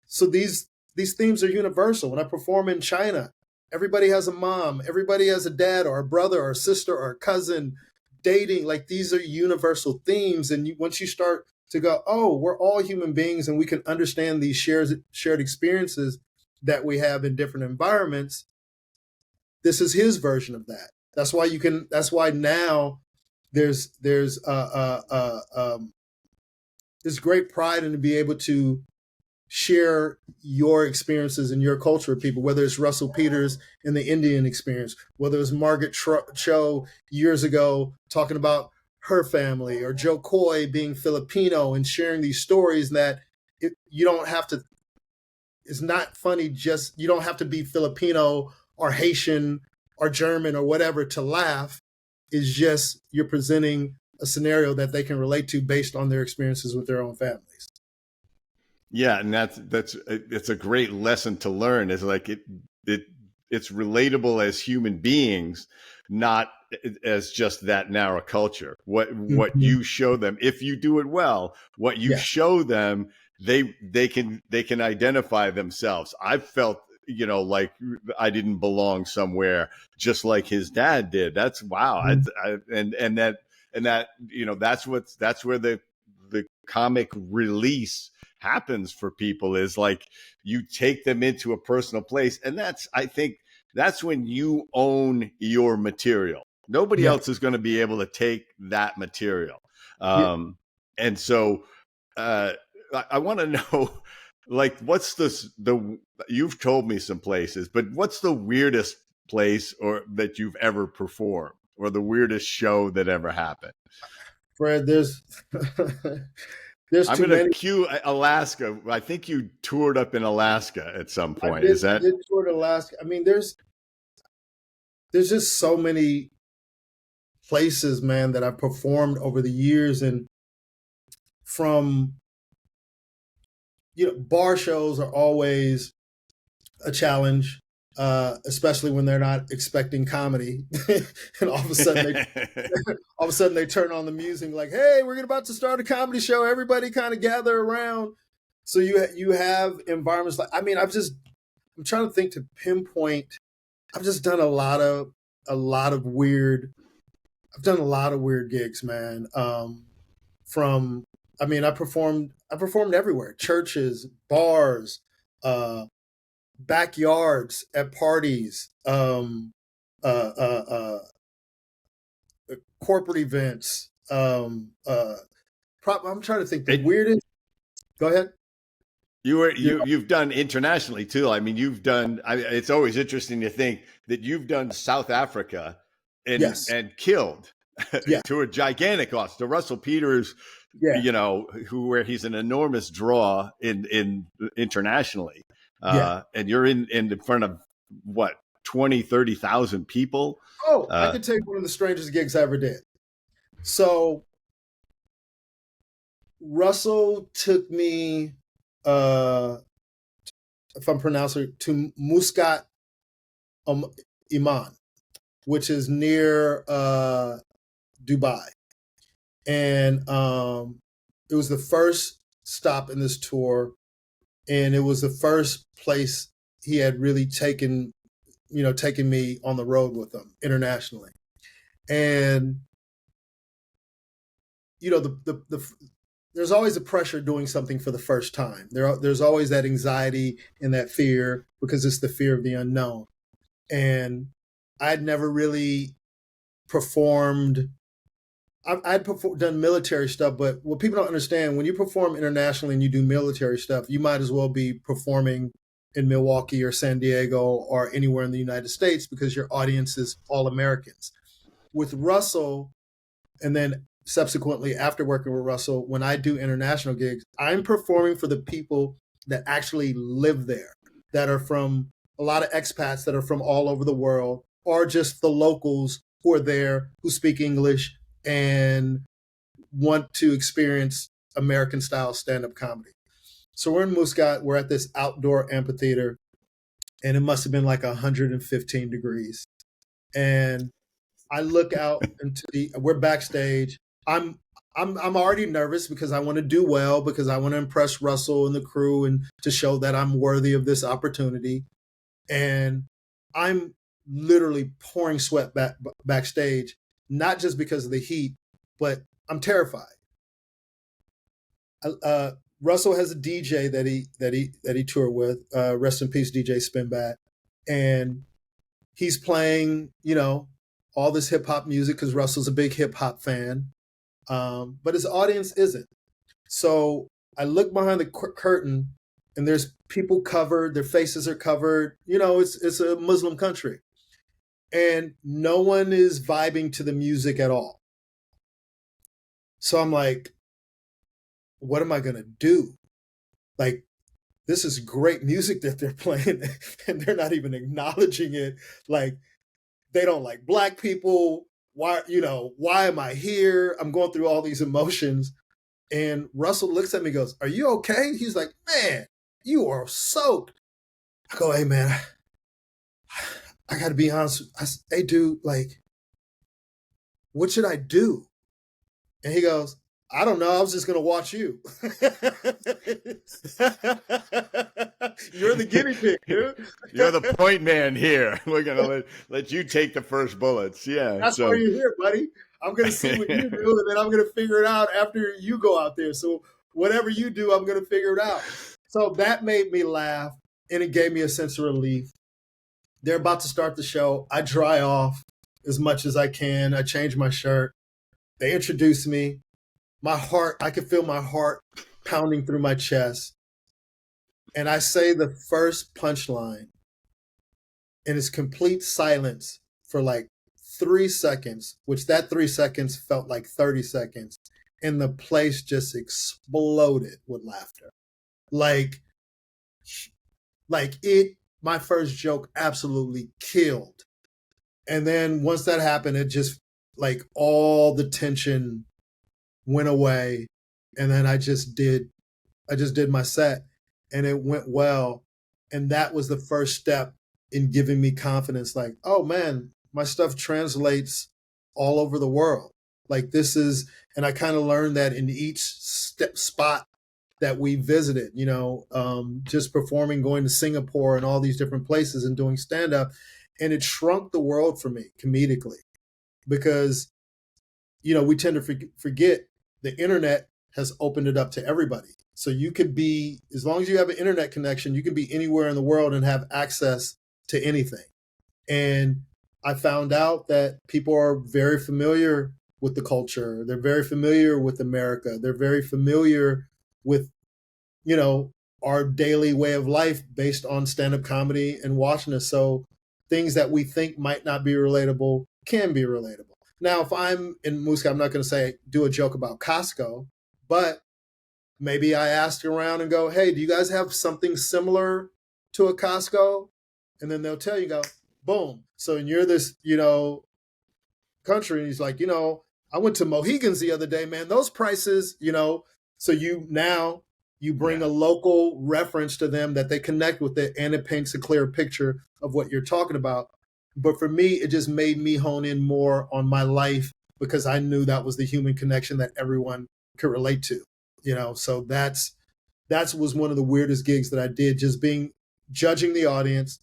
so these themes are universal. When I perform in China, everybody has a mom, everybody has a dad or a brother or a sister or a cousin. Dating, like, these are universal themes. And once you start to go, oh, we're all human beings and we can understand these shared experiences that we have in different environments, this is his version of that. That's why now there's this great pride in to be able to share your experiences and your culture with people, whether it's Russell Peters in the Indian experience, whether it's Margaret Cho years ago talking about her family, or Joe Coy being Filipino and sharing these stories that you don't have to, it's not funny, just, you don't have to be Filipino or Haitian or German or whatever to laugh. It's just, you're presenting a scenario that they can relate to based on their experiences with their own families. Yeah, and it's a great lesson to learn. Is like it's relatable as human beings, not as just that narrow culture. What you show them, if you do it well, what you show them, they can identify themselves. I've felt, you know, like I didn't belong somewhere, just like his dad did. That's wow. And that, you know, that's where the comic release happens for people, is like you take them into a personal place. And I think that's when you own your material. Nobody else is going to be able to take that material. And so I want to know, like, what's you've told me some places, but what's the weirdest place or that you've ever performed? or the weirdest show that ever happened? Fred, there's there's I'm too going to many. cue Alaska. I think you toured up in Alaska at some I point. did Is I that? did tour to Alaska. I mean, there's just so many places, man, that I've performed over the years, and from bar shows are always a challenge, especially when they're not expecting comedy, and all of a sudden they turn on the music like, "Hey, we're about to start a comedy show. Everybody kind of gather around." So you have environments like, I mean, I'm trying to think to pinpoint. I've just done a lot of weird. I've done a lot of weird gigs, man. From I mean, I performed everywhere: churches, bars, backyards, at parties, corporate events. I'm trying to think the weirdest. Go ahead. You've done internationally too. I mean, you've done. It's always interesting to think that you've done South Africa Yes. and killed Yeah. to a gigantic audience. To Russell Peters, Yeah. where he's an enormous draw in internationally. Yeah. And you're in front of what 20-30,000 people. Oh, I could take one of the strangest gigs I ever did. So Russell took me, if I'm pronouncing it, to Muscat, Iman, which is near Dubai, and it was the first stop in this tour, and it was the first place he had really taken me on the road with him internationally. And there's always a pressure doing something for the first time. There's always that anxiety and that fear, because it's the fear of the unknown. And I'd never really performed. Done military stuff, but what people don't understand, when you perform internationally and you do military stuff, you might as well be performing in Milwaukee or San Diego or anywhere in the United States, because your audience is all Americans. With Russell, and then subsequently after working with Russell, when I do international gigs, I'm performing for the people that actually live there, that are from a lot of expats that are from all over the world, or just the locals who are there, who speak English and want to experience American style stand-up comedy. So we're in Muscat, we're at this outdoor amphitheater, and it must have been like 115 degrees. And I look out we're backstage. I'm already nervous because I want to do well, because I want to impress Russell and the crew and to show that I'm worthy of this opportunity. And I'm literally pouring sweat backstage, not just because of the heat, but I'm terrified. Russell has a DJ that he toured with. Rest in peace, DJ Spinbat, and he's playing, all this hip hop music, because Russell's a big hip hop fan, but his audience isn't. So I look behind the curtain, and there's people covered, their faces are covered. It's a Muslim country, and no one is vibing to the music at all. So I'm like, what am I going to do? Like, this is great music that they're playing, and they're not even acknowledging it. Like, they don't like Black people. Why am I here? I'm going through all these emotions. And Russell looks at me and goes, "Are you okay?" He's like, "Man, you are soaked." I go, "Hey, man, I got to be honest. Hey, dude, like, what should I do?" And he goes, "I don't know. I was just going to watch you." You're the guinea pig, dude. You're the point man here. We're going to let you take the first bullets. Yeah. That's why you're here, buddy. I'm going to see what you do, and then I'm going to figure it out after you go out there. So whatever you do, I'm going to figure it out. So that made me laugh, and it gave me a sense of relief. They're about to start the show. I dry off as much as I can. I change my shirt. They introduce me. I can feel my heart pounding through my chest. And I say the first punchline, and it's complete silence for like 3 seconds, which that 3 seconds felt like 30 seconds, and the place just exploded with laughter. Like my first joke absolutely killed. And then once that happened, it just like all the tension went away. And then I just did my set and it went well. And that was the first step in giving me confidence. Like, oh man, my stuff translates all over the world. Like this is, and I kind of learned that in each spot that we visited, just performing, going to Singapore and all these different places and doing stand up. And it shrunk the world for me comedically because, we tend to forget the internet has opened it up to everybody. So you could be, as long as you have an internet connection, you can be anywhere in the world and have access to anything. And I found out that people are very familiar with the culture. They're very familiar with America. They're very familiar with, our daily way of life based on stand-up comedy and watching us. So things that we think might not be relatable can be relatable. Now, if I'm in Muska, I'm not going to do a joke about Costco, but maybe I ask around and go, hey, do you guys have something similar to a Costco? And then they'll tell you, go, boom. So you're this, country, and he's like, I went to Mohegan's the other day, man, those prices, so you bring a local reference to them that they connect with it, and it paints a clear picture of what you're talking about. But for me, it just made me hone in more on my life because I knew that was the human connection that everyone could relate to, so that was one of the weirdest gigs that I did, just judging the audience,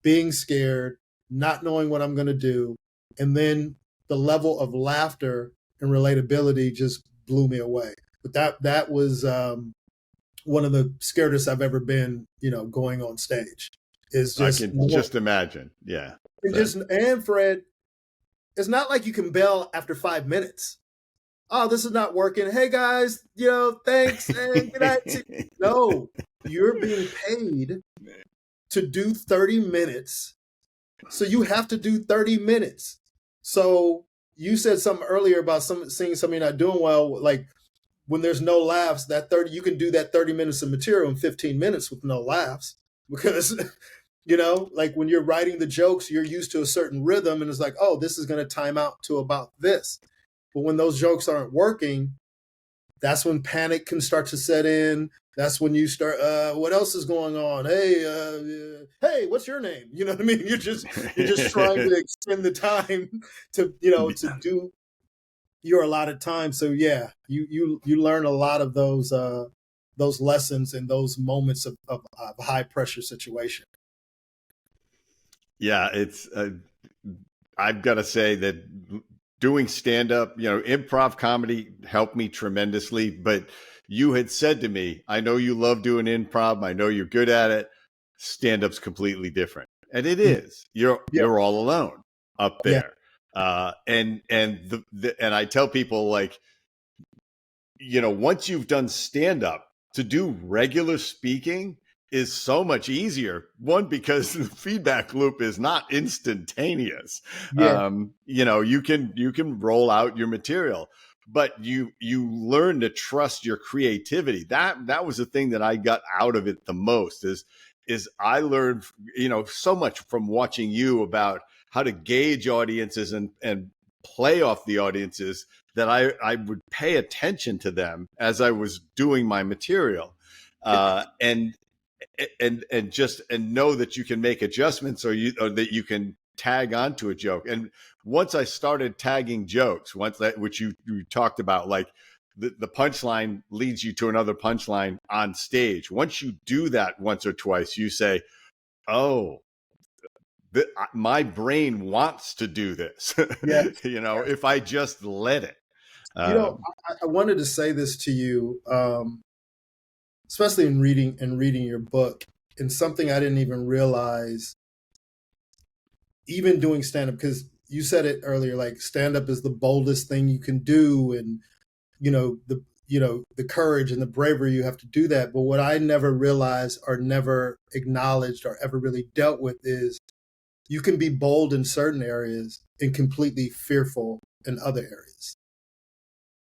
being scared, not knowing what I'm going to do. And then the level of laughter and relatability just blew me away. But that was one of the scaredest I've ever been, going on stage. Is just I can just imagine. Yeah. And Fred, it's not like you can bail after 5 minutes. Oh, this is not working. Hey guys, thanks and good night. No, you're being paid to do 30 minutes. So you have to do 30 minutes. So you said something earlier about seeing something not doing well. Like when there's no laughs, you can do that 30 minutes of material in 15 minutes with no laughs because, like when you're writing the jokes, you're used to a certain rhythm and it's like, oh, this is going to time out to about this. But when those jokes aren't working, that's when panic can start to set in. That's when you start, what else is going on? Hey, what's your name? You know what I mean? You're just trying to extend the time to do your allotted time. So yeah, you learn a lot of those lessons and those moments of high pressure situation. Yeah, it's, I've got to say that doing stand-up, improv comedy helped me tremendously. But you had said to me, I know you love doing improv. I know you're good at it. Stand-up's completely different. And it is. You're all alone up there. Yeah. And I tell people, like, once you've done stand-up, to do regular speaking is so much easier. One, because the feedback loop is not instantaneous. Yeah. You can roll out your material, but you learn to trust your creativity. That was the thing that I got out of it the most is I learned, so much from watching you about how to gauge audiences and play off the audiences, that I would pay attention to them as I was doing my material. And know that you can make adjustments or that you can tag onto a joke. And once I started tagging jokes, which you talked about, like the punchline leads you to another punchline on stage. Once you do that once or twice, you say, oh, my brain wants to do this. Yeah. If I just let it. I wanted to say this to you, especially in reading your book, and something I didn't even realize, even doing stand-up, because you said it earlier, like stand-up is the boldest thing you can do, and the courage and the bravery you have to do that. But what I never realized or never acknowledged or ever really dealt with is you can be bold in certain areas and completely fearful in other areas.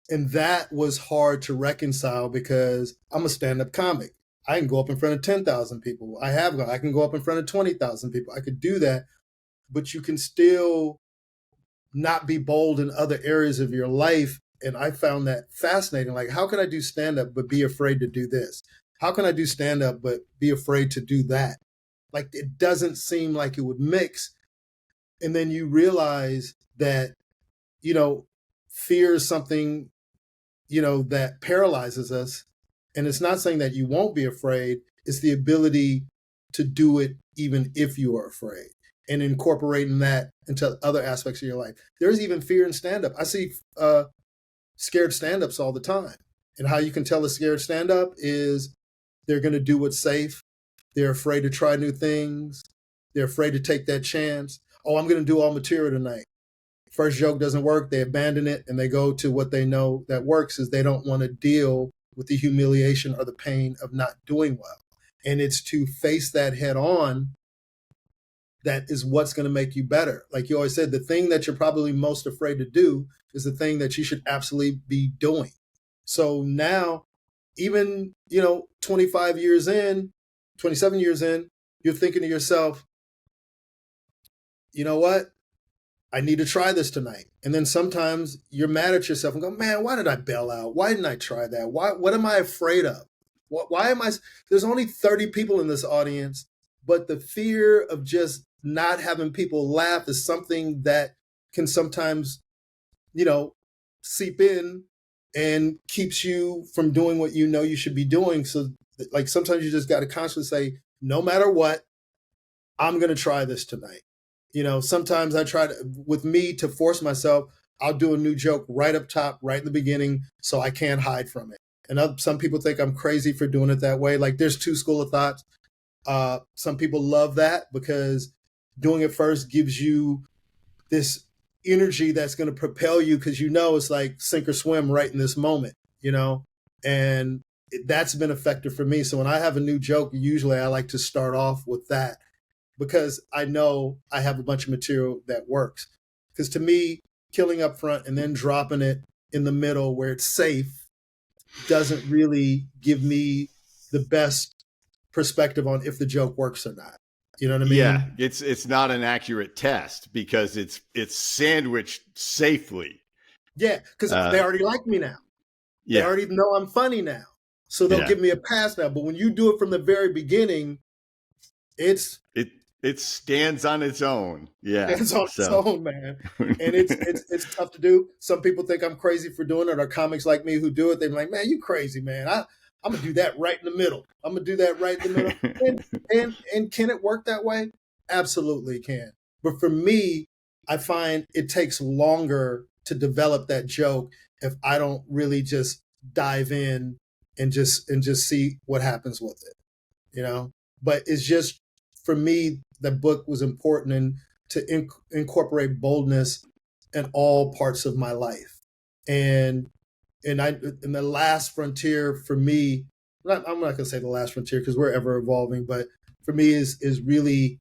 And that was hard to reconcile because I'm a stand-up comic. I can go up in front of 10,000 people. I can go up in front of 20,000 people. I could do that, but you can still not be bold in other areas of your life. And I found that fascinating. Like, how can I do stand-up but be afraid to do this? How can I do stand-up but be afraid to do that? Like, it doesn't seem like it would mix. And then you realize that, fear is something, that paralyzes us. And it's not saying that you won't be afraid. It's the ability to do it even if you are afraid, and incorporating that into other aspects of your life. There's even fear in stand-up. I see scared stand-ups all the time. And how you can tell a scared stand-up is they're going to do what's safe. They're afraid to try new things. They're afraid to take that chance. Oh, I'm going to do all material tonight. First joke doesn't work. They abandon it and they go to what they know that works. Is they don't want to deal with the humiliation or the pain of not doing well. And it's to face that head on that is what's going to make you better. Like you always said, the thing that you're probably most afraid to do is the thing that you should absolutely be doing. So now, even, 25 years in, 27 years in, you're thinking to yourself, you know what? I need to try this tonight. And then sometimes you're mad at yourself and go, man, why did I bail out? Why didn't I try that? What am I afraid of? Why am I? There's only 30 people in this audience, but the fear of just not having people laugh is something that can sometimes, seep in and keeps you from doing what you know you should be doing. So like sometimes you just got to constantly say, no matter what, I'm going to try this tonight. Sometimes I try to force myself, I'll do a new joke right up top, right in the beginning, so I can't hide from it. And some people think I'm crazy for doing it that way. Like there's two schools of thoughts. Some people love that because doing it first gives you this energy that's going to propel you because it's like sink or swim right in this moment, and that's been effective for me. So when I have a new joke, usually I like to start off with that, because I know I have a bunch of material that works. Because to me, killing up front and then dropping it in the middle where it's safe doesn't really give me the best perspective on if the joke works or not. You know what I mean? Yeah, it's not an accurate test because it's sandwiched safely. Yeah, because they already like me now. They Yeah. already know I'm funny now. So they'll give me a pass now. But when you do it from the very beginning, it stands on its own. Yeah. It's on its own, man. And it's tough to do. Some people think I'm crazy for doing it, or comics like me who do it. They're like, man, you crazy, man. I'm gonna do that right in the middle. I'm gonna do that right in the middle. And can it work that way? Absolutely can. But for me, I find it takes longer to develop that joke if I don't really just dive in and just see what happens with it. But it's just, for me, the book was important and to incorporate boldness in all parts of my life. And in the last frontier for me, I'm not going to say the last frontier because we're ever evolving, but for me is really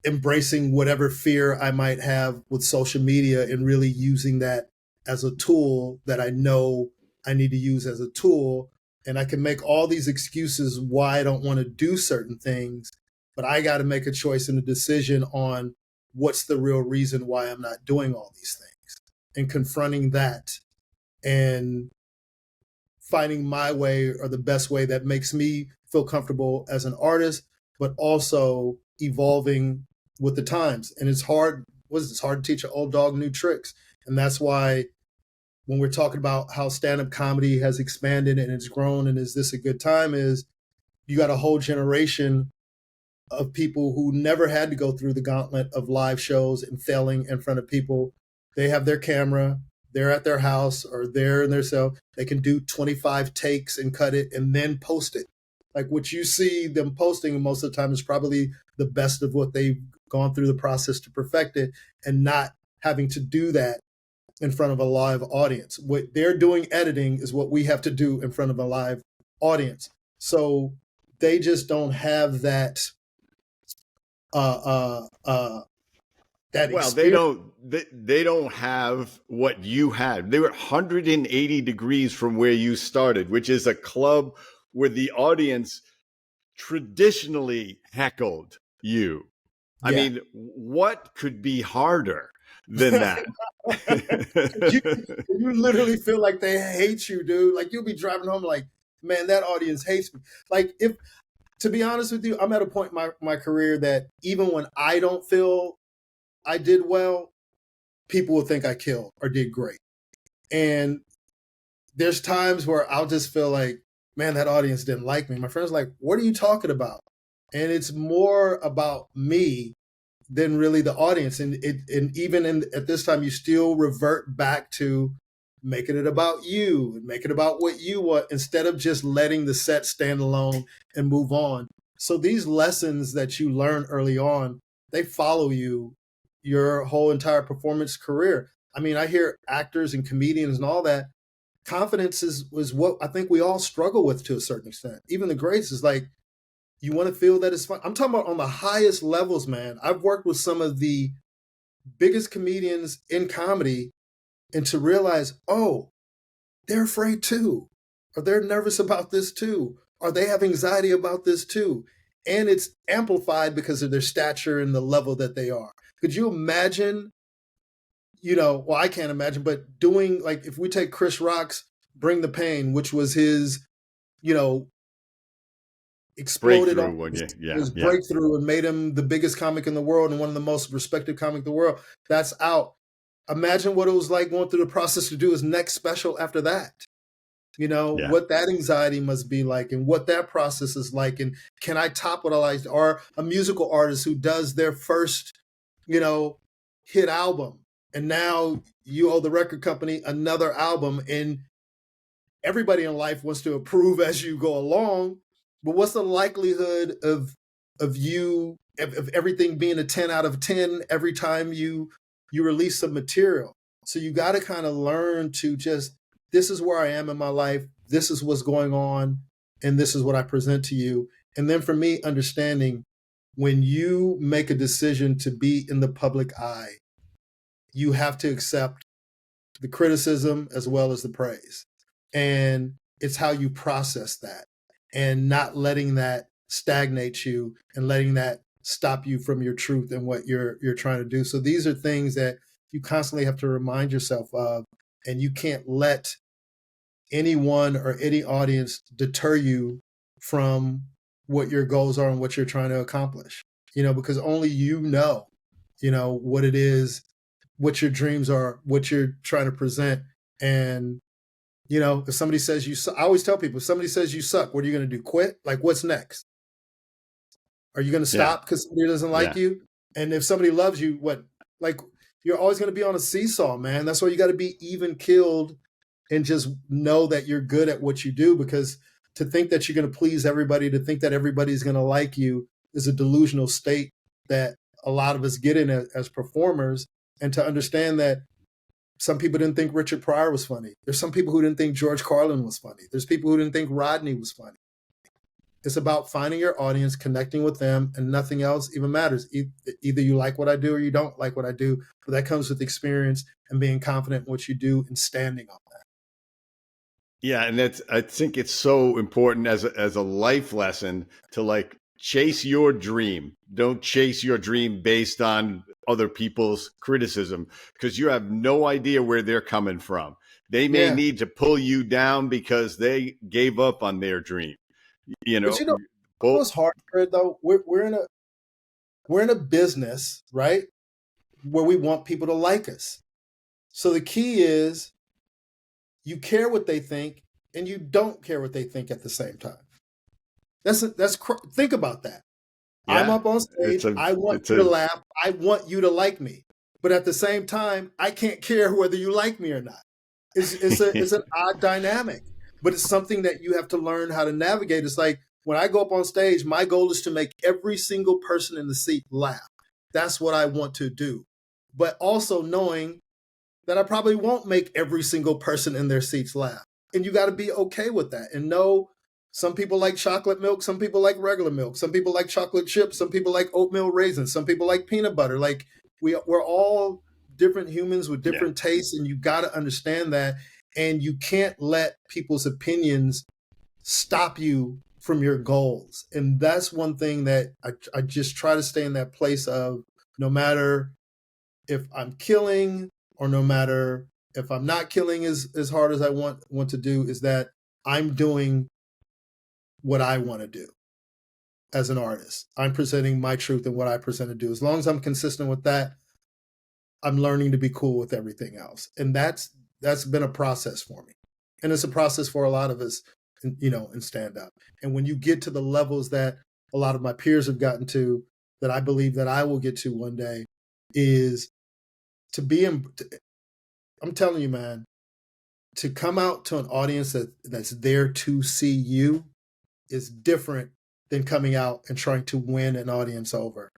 embracing whatever fear I might have with social media and really using that as a tool that I know I need to use as a tool. And I can make all these excuses why I don't want to do certain things, but I got to make a choice and a decision on what's the real reason why I'm not doing all these things, and confronting that and finding my way or the best way that makes me feel comfortable as an artist, but also evolving with the times. And it's hard. It's hard to teach an old dog new tricks. And that's why when we're talking about how stand-up comedy has expanded and it's grown and is this a good time, is you got a whole generation of people who never had to go through the gauntlet of live shows and failing in front of people. They have their camera, they're at their house or they're in their cell. They can do 25 takes and cut it and then post it. Like what you see them posting most of the time is probably the best of what they've gone through the process to perfect it, and not having to do that in front of a live audience. What they're doing editing is what we have to do in front of a live audience. So they just don't have that that Well, they experience. don't they don't have what you had. They were 180 degrees from where you started, which is a club where the audience traditionally heckled you. I Yeah. mean, what could be harder than that? you, you literally feel like they hate you, dude. Like you'll be driving home like, man, that audience hates me. Like if, to be honest with you, I'm at a point in my career that even when I don't feel I did well, people will think I killed or did great. And there's times where I'll just feel like, man, that audience didn't like me. My friend's like, what are you talking about? And it's more about me than really the audience. And even at this time, you still revert back to making it about you and making it about what you want instead of just letting the set stand alone and move on. So these lessons that you learn early on, they follow you your whole entire performance career. I mean, I hear actors and comedians and all that. Confidence is what I think we all struggle with to a certain extent. Even the greats is like, you want to feel that it's fun. I'm talking about on the highest levels, man. I've worked with some of the biggest comedians in comedy, and to realize, oh, they're afraid too, or they're nervous about this too, or they have anxiety about this too. And it's amplified because of their stature and the level that they are. Could you imagine, well, I can't imagine, but doing like if we take Chris Rock's Bring the Pain, which was his, you know, exploded on Breakthrough one, his yeah. breakthrough and made him the biggest comic in the world and one of the most respected comic in the world. That's out. Imagine what it was like going through the process to do his next special after that. Yeah. What that anxiety must be like and what that process is like. And can I top what I like? Or a musical artist who does their first, hit album. And now you owe the record company another album. And everybody in life wants to improve as you go along, but what's the likelihood of everything being a 10 out of 10 every time you release some material? So you got to kind of learn to just, this is where I am in my life, this is what's going on, and this is what I present to you. And then for me, understanding when you make a decision to be in the public eye, you have to accept the criticism as well as the praise. And it's how you process that and not letting that stagnate you and letting that stop you from your truth and what you're trying to do. So these are things that you constantly have to remind yourself of, and you can't let anyone or any audience deter you from what your goals are and what you're trying to accomplish. Because only what it is, what your dreams are, what you're trying to present. And if somebody says you suck, I always tell people, if somebody says you suck, what are you going to do? Quit? Like, what's next? Are you going to Yeah. stop because somebody doesn't like Yeah. you? And if somebody loves you, what? Like, you're always going to be on a seesaw, man. That's why you got to be even keeled and just know that you're good at what you do, because to think that you're going to please everybody, to think that everybody's going to like you is a delusional state that a lot of us get in as performers. And to understand that some people didn't think Richard Pryor was funny. There's some people who didn't think George Carlin was funny. There's people who didn't think Rodney was funny. It's about finding your audience, connecting with them, and nothing else even matters. Either you like what I do or you don't like what I do, but that comes with experience and being confident in what you do and standing on that. Yeah, and I think it's so important as a life lesson to like chase your dream. Don't chase your dream based on other people's criticism, because you have no idea where they're coming from. They may Yeah. need to pull you down because they gave up on their dream. You But know, what's hard, Fred, though? We're in a business, right, where we want people to like us. So the key is you care what they think and you don't care what they think at the same time. Think about that. I'm yeah, up on stage. I want it's you to a laugh. I want you to like me. But at the same time, I can't care whether you like me or not. It's an odd dynamic, but it's something that you have to learn how to navigate. It's like when I go up on stage, my goal is to make every single person in the seat laugh. That's what I want to do. But also knowing that I probably won't make every single person in their seats laugh. And you got to be okay with that and know Some people like chocolate milk. Some people like regular milk. Some people like chocolate chips. Some people like oatmeal raisins. Some people like peanut butter. Like we're all different humans with different tastes, and you got to understand that. And you can't let people's opinions stop you from your goals. And that's one thing that I just try to stay in that place of, no matter if I'm killing or no matter if I'm not killing as hard as I want to do, is that I'm doing what I want to do as an artist. I'm presenting my truth and what I present to do. As long as I'm consistent with that, I'm learning to be cool with everything else. And that's been a process for me. And it's a process for a lot of us, in stand up. And when you get to the levels that a lot of my peers have gotten to, that I believe that I will get to one day, is to be in, I'm telling you, man, to come out to an audience that's there to see you is different than coming out and trying to win an audience over.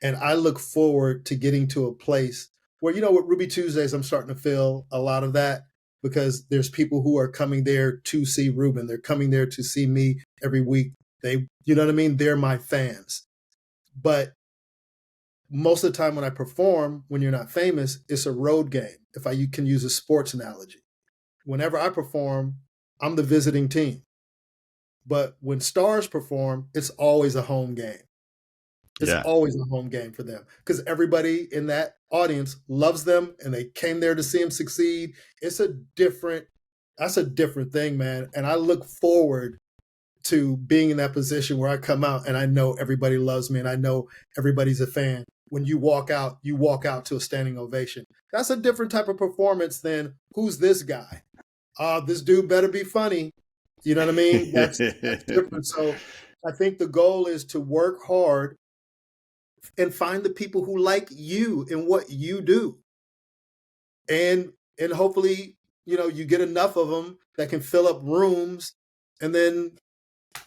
And I look forward to getting to a place where, with Ruby Tuesdays, I'm starting to feel a lot of that, because there's people who are coming there to see Ruben. They're coming there to see me every week. You know what I mean? They're my fans. But most of the time when I perform, when you're not famous, it's a road game. If you can use a sports analogy. Whenever I perform, I'm the visiting team. But when stars perform, it's always a home game. It's always a home game for them, because everybody in that audience loves them and they came there to see them succeed. That's a different thing, man. And I look forward to being in that position where I come out and I know everybody loves me and I know everybody's a fan. When you walk out to a standing ovation. That's a different type of performance than, who's this guy? This dude better be funny. You know what I mean? That's different. So I think the goal is to work hard and find the people who like you and what you do. And hopefully, you get enough of them that can fill up rooms, and then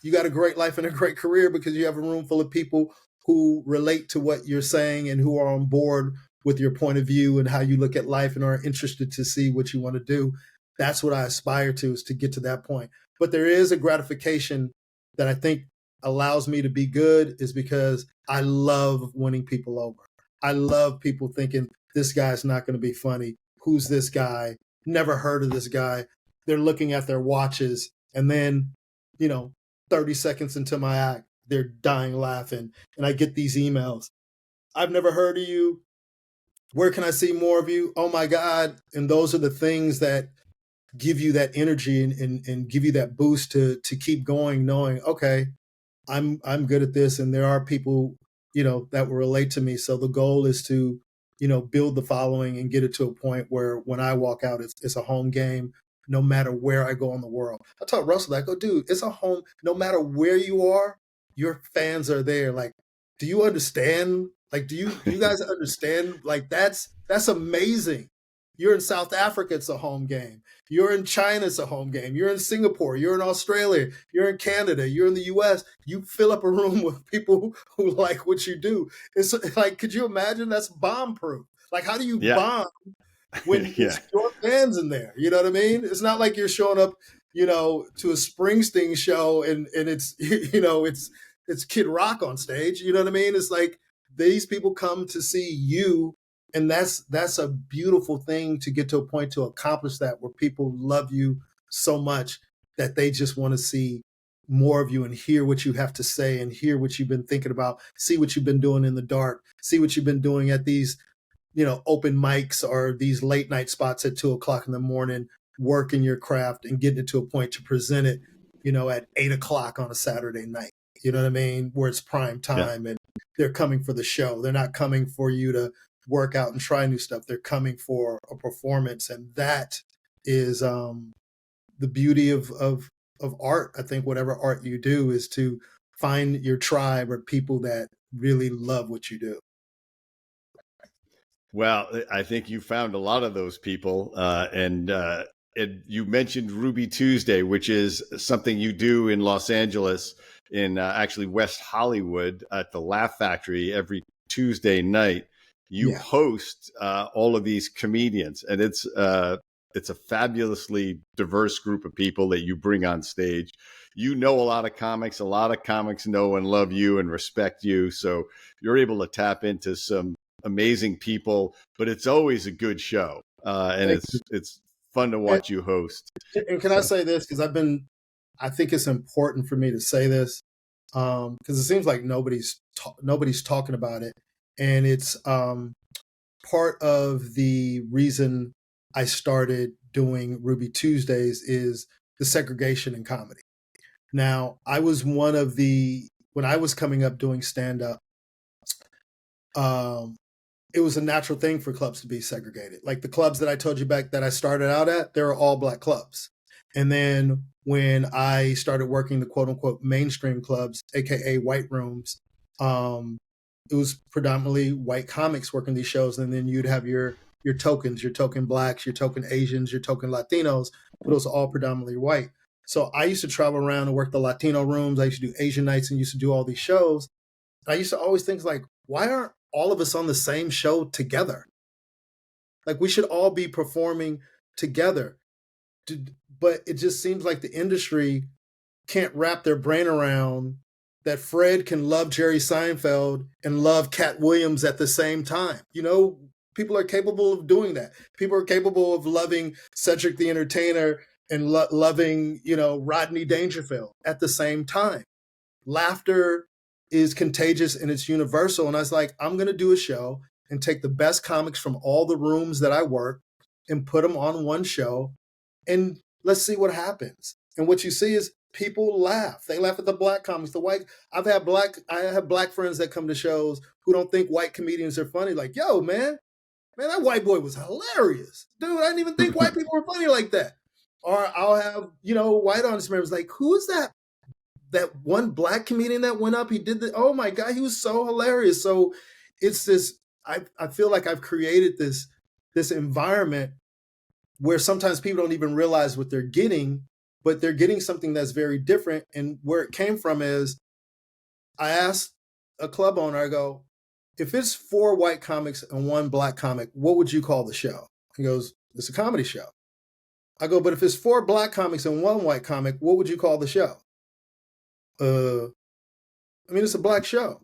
you got a great life and a great career, because you have a room full of people who relate to what you're saying and who are on board with your point of view and how you look at life and are interested to see what you want to do. That's what I aspire to, is to get to that point. But there is a gratification that I think allows me to be good, is because I love winning people over. I love people thinking, this guy's not going to be funny. Who's this guy? Never heard of this guy. They're looking at their watches, and then, 30 seconds into my act, they're dying laughing. And I get these emails. I've never heard of you. Where can I see more of you? Oh my God. And those are the things that give you that energy and give you that boost to keep going, knowing, okay, I'm good at this, and there are people, that will relate to me. So the goal is to, build the following and get it to a point where when I walk out, it's a home game, no matter where I go in the world. I told Russell that, I go, dude, it's a home, no matter where you are, your fans are there. Like, do you understand? Like, do you guys understand? Like, that's amazing. You're in South Africa, it's a home game. You're in China, it's a home game. You're in Singapore, you're in Australia, you're in Canada, you're in the US. You fill up a room with people who like what you do. It's like, could you imagine? That's bomb proof. Like, how do you bomb when it's your fans in there? You know what I mean? It's not like you're showing up, to a Springsteen show and it's, it's Kid Rock on stage. You know what I mean? It's like, these people come to see you. And that's a beautiful thing, to get to a point to accomplish that, where people love you so much that they just want to see more of you and hear what you have to say and hear what you've been thinking about, see what you've been doing in the dark, see what you've been doing at these, open mics or these late night spots at 2:00 in the morning, working your craft and getting it to a point to present it, at 8:00 on a Saturday night. You know what I mean? Where it's prime time and they're coming for the show. They're not coming for you to work out and try new stuff. They're coming for a performance. And that is the beauty of art. I think whatever art you do is to find your tribe or people that really love what you do. Well, I think you found a lot of those people. And you mentioned Ruby Tuesday, which is something you do in Los Angeles, in actually West Hollywood at the Laugh Factory every Tuesday night. You host all of these comedians, and it's it's a fabulously diverse group of people that you bring on stage. You know a lot of comics. A lot of comics know and love you and respect you. So you're able to tap into some amazing people. But it's always a good show, and it's fun to watch you host. And can I say this? Because I think it's important for me to say this because it seems like nobody's talking about it, and it's part of the reason I started doing Ruby Tuesdays is the segregation in comedy. Now, I was one of when I was coming up doing stand up, it was a natural thing for clubs to be segregated. Like the clubs that I told you back that I started out at, they were all Black clubs. And then when I started working the quote unquote mainstream clubs, AKA white rooms, it was predominantly white comics working these shows. And then you'd have your tokens, your token Blacks, your token Asians, your token Latinos, but those are all predominantly white. So I used to travel around and work the Latino rooms. I used to do Asian nights and used to do all these shows. And I used to always think like, why aren't all of us on the same show together? Like we should all be performing together. But it just seems like the industry can't wrap their brain around that Fred can love Jerry Seinfeld and love Cat Williams at the same time. You know, people are capable of doing that. People are capable of loving Cedric the Entertainer and loving, Rodney Dangerfield at the same time. Laughter is contagious and it's universal. And I was like, I'm going to do a show and take the best comics from all the rooms that I work and put them on one show and let's see what happens. And what you see is people laugh. They laugh at the Black comics, the white. I have Black friends that come to shows who don't think white comedians are funny. Like, yo, man, that white boy was hilarious. Dude, I didn't even think white people were funny like that. Or I'll have, white audience members like, who is that one Black comedian that went up? He did oh my God, he was so hilarious. So it's this, I feel like I've created this environment where sometimes people don't even realize what they're getting, but they're getting something that's very different. And where it came from is I asked a club owner, I go, if it's 4 white comics and 1 Black comic, what would you call the show? He goes, it's a comedy show. I go, but if it's 4 Black comics and 1 white comic, what would you call the show? It's a Black show.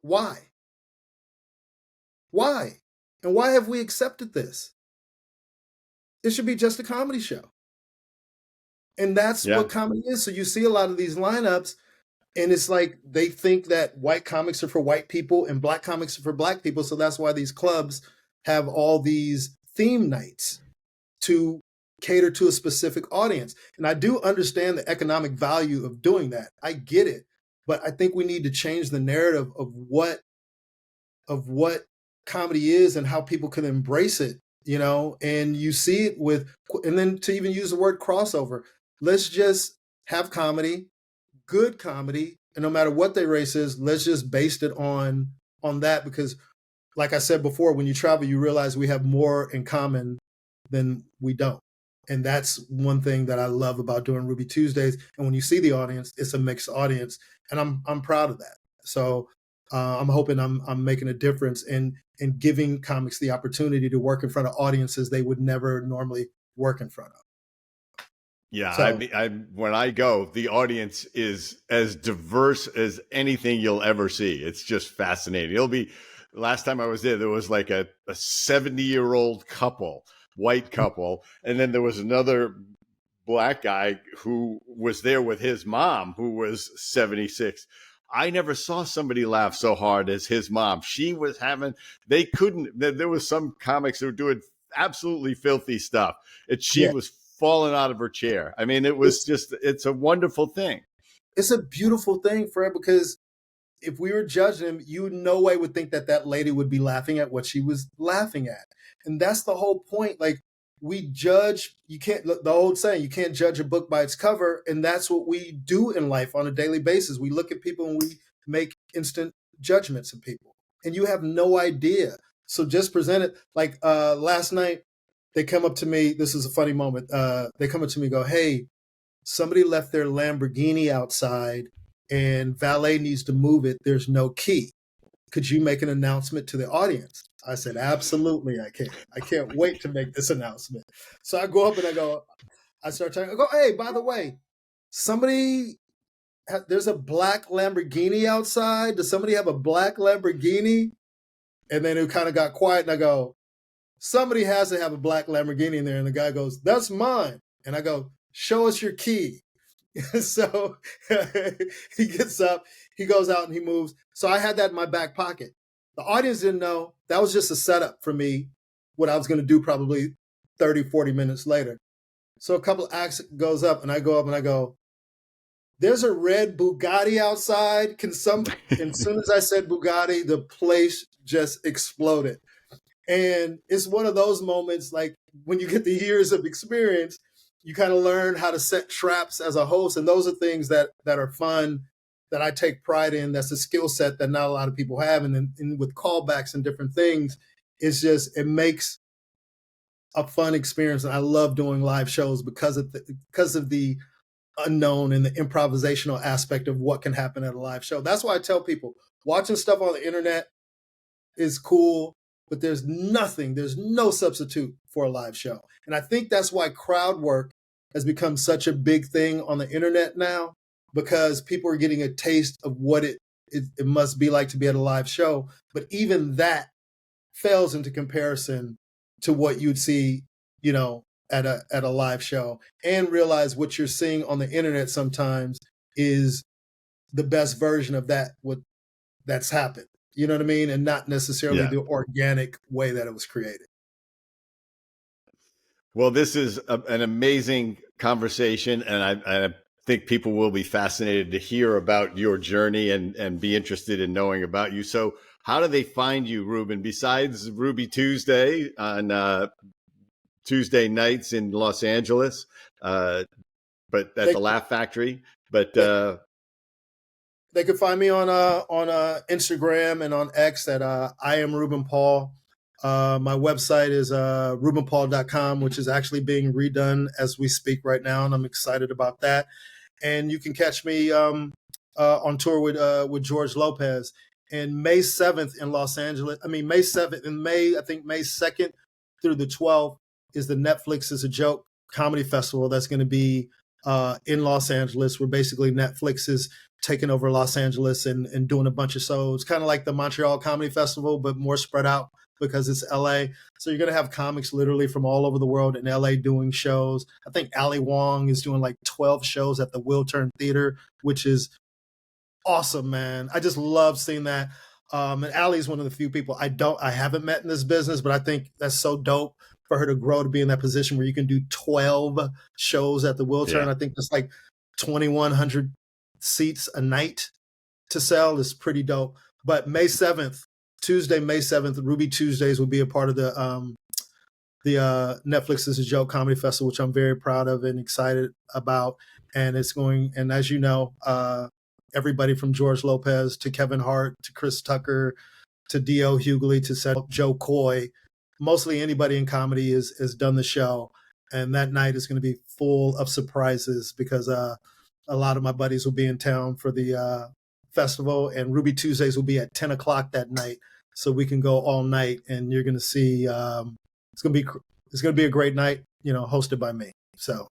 Why? Why? And why have we accepted this? It should be just a comedy show. And that's what comedy is. So you see a lot of these lineups and it's like they think that white comics are for white people and Black comics are for Black people. So that's why these clubs have all these theme nights to cater to a specific audience. And I do understand the economic value of doing that. I get it. But I think we need to change the narrative of what comedy is and how people can embrace it. And you see it and then to even use the word crossover, let's just have comedy, good comedy, and no matter what their race is, let's just base it on that. Because like I said before, when you travel, you realize we have more in common than we don't. And that's one thing that I love about doing Ruby Tuesdays. And when you see the audience, it's a mixed audience. And I'm proud of that. So I'm hoping I'm making a difference in giving comics the opportunity to work in front of audiences they would never normally work in front of. Yeah, so, when I go, the audience is as diverse as anything you'll ever see. It's just fascinating. Last time I was there was like a 70-year-old couple, white couple, and then there was another Black guy who was there with his mom, who was 76. I never saw somebody laugh so hard as his mom. She was there was some comics that were doing absolutely filthy stuff. And she was falling out of her chair. It's a wonderful thing. It's a beautiful thing, Fred, because if we were judging him, you in no way would think that lady would be laughing at what she was laughing at. And that's the whole point. Like, we judge, the old saying, you can't judge a book by its cover. And that's what we do in life on a daily basis. We look at people and we make instant judgments of people. And you have no idea. So just present it. Like last night, they come up to me. This is a funny moment. They come up to me and go, hey, somebody left their Lamborghini outside and valet needs to move it. There's no key. Could you make an announcement to the audience? I said, absolutely, I can. I can't wait to make this announcement. So I go up and I start talking. I go, hey, by the way, there's a black Lamborghini outside. Does somebody have a black Lamborghini? And then it kind of got quiet. And I go, somebody has to have a black Lamborghini in there. And the guy goes, that's mine. And I go, show us your key. So he gets up, he goes out and he moves. So I had that in my back pocket. The audience didn't know. That was just a setup for me, what I was going to do probably 30, 40 minutes later. So a couple of acts goes up and I go up and I go, there's a red Bugatti outside. As soon as I said Bugatti, the place just exploded. And it's one of those moments, like when you get the years of experience, you kind of learn how to set traps as a host. And those are things that are fun, that I take pride in. That's a skill set that not a lot of people have. And then with callbacks and different things, it makes a fun experience. And I love doing live shows because of the unknown and the improvisational aspect of what can happen at a live show. That's why I tell people, watching stuff on the internet is cool, but there's no substitute for a live show. And I think that's why crowd work has become such a big thing on the internet now, because people are getting a taste of what it must be like to be at a live show. But even that fails into comparison to what you'd see, at a live show, and realize what you're seeing on the internet sometimes is the best version of that's happened. You know what I mean? And not necessarily the organic way that it was created. Well, this is an amazing conversation, and I think people will be fascinated to hear about your journey and be interested in knowing about you. So how do they find you, Ruben, besides Ruby Tuesday on Tuesday nights in Los Angeles, but at the Laugh Factory? But they could find me on Instagram and on X at I am Ruben Paul. My website is rubenpaul.com, which is actually being redone as we speak right now, and I'm excited about that. And you can catch me on tour with George Lopez. And May 7th in Los Angeles, May 7th, I think May 2nd through the 12th is the Netflix is a Joke comedy festival that's going to be in Los Angeles, where basically Netflix is taking over Los Angeles and doing a bunch of shows, kind of like the Montreal Comedy Festival, but more spread out because it's LA. So you're going to have comics literally from all over the world in LA doing shows. I think Ali Wong is doing like 12 shows at the Will Turn Theater, which is awesome, man. I just love seeing that. And Ali is one of the few people I haven't met in this business, but I think that's so dope for her to grow to be in that position where you can do 12 shows at the Will Turn. I think that's like 2,100 seats a night to sell. Is pretty dope. But Tuesday, May 7th, Ruby Tuesdays will be a part of the Netflix is a Joke Comedy Festival, which I'm very proud of and excited about. And and as you know, everybody from George Lopez to Kevin Hart to Chris Tucker to D.O. Hughley to Joe Coy, mostly anybody in comedy has done the show. And that night is going to be full of surprises because a lot of my buddies will be in town for the festival, and Ruby Tuesdays will be at 10 o'clock that night. So we can go all night, and you're going to see it's going to be a great night, hosted by me. So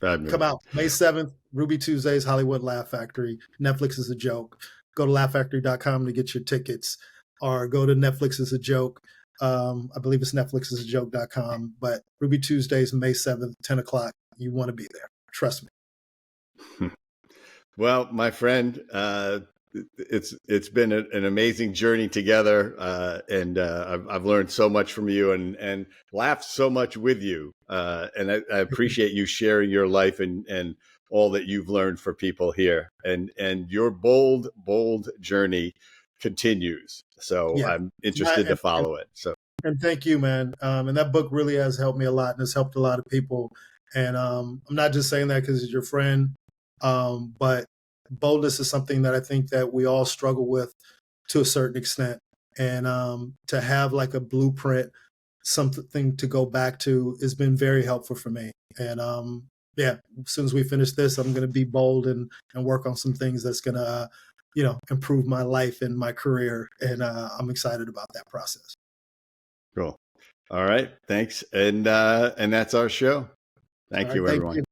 come out May 7th, Ruby Tuesdays, Hollywood Laugh Factory. Netflix is a Joke. Go to laughfactory.com to get your tickets, or go to Netflix is a Joke. I believe it's netflixisajoke.com, but Ruby Tuesdays, May 7th, 10 o'clock. You want to be there. Trust me. Well, my friend, it's been an amazing journey together, and I've learned so much from you and laughed so much with you, and I appreciate you sharing your life and all that you've learned for people here, and your bold journey continues. So I'm interested to follow it. So, and thank you, man. And that book really has helped me a lot, and has helped a lot of people. And I'm not just saying that because it's your friend. But boldness is something that I think that we all struggle with to a certain extent. And to have like a blueprint, something to go back to, has been very helpful for me. And as soon as we finish this, I'm going to be bold and work on some things that's going to, improve my life and my career. And I'm excited about that process. Cool. All right. Thanks. And that's our show. Thank All right, you, thank everyone. you.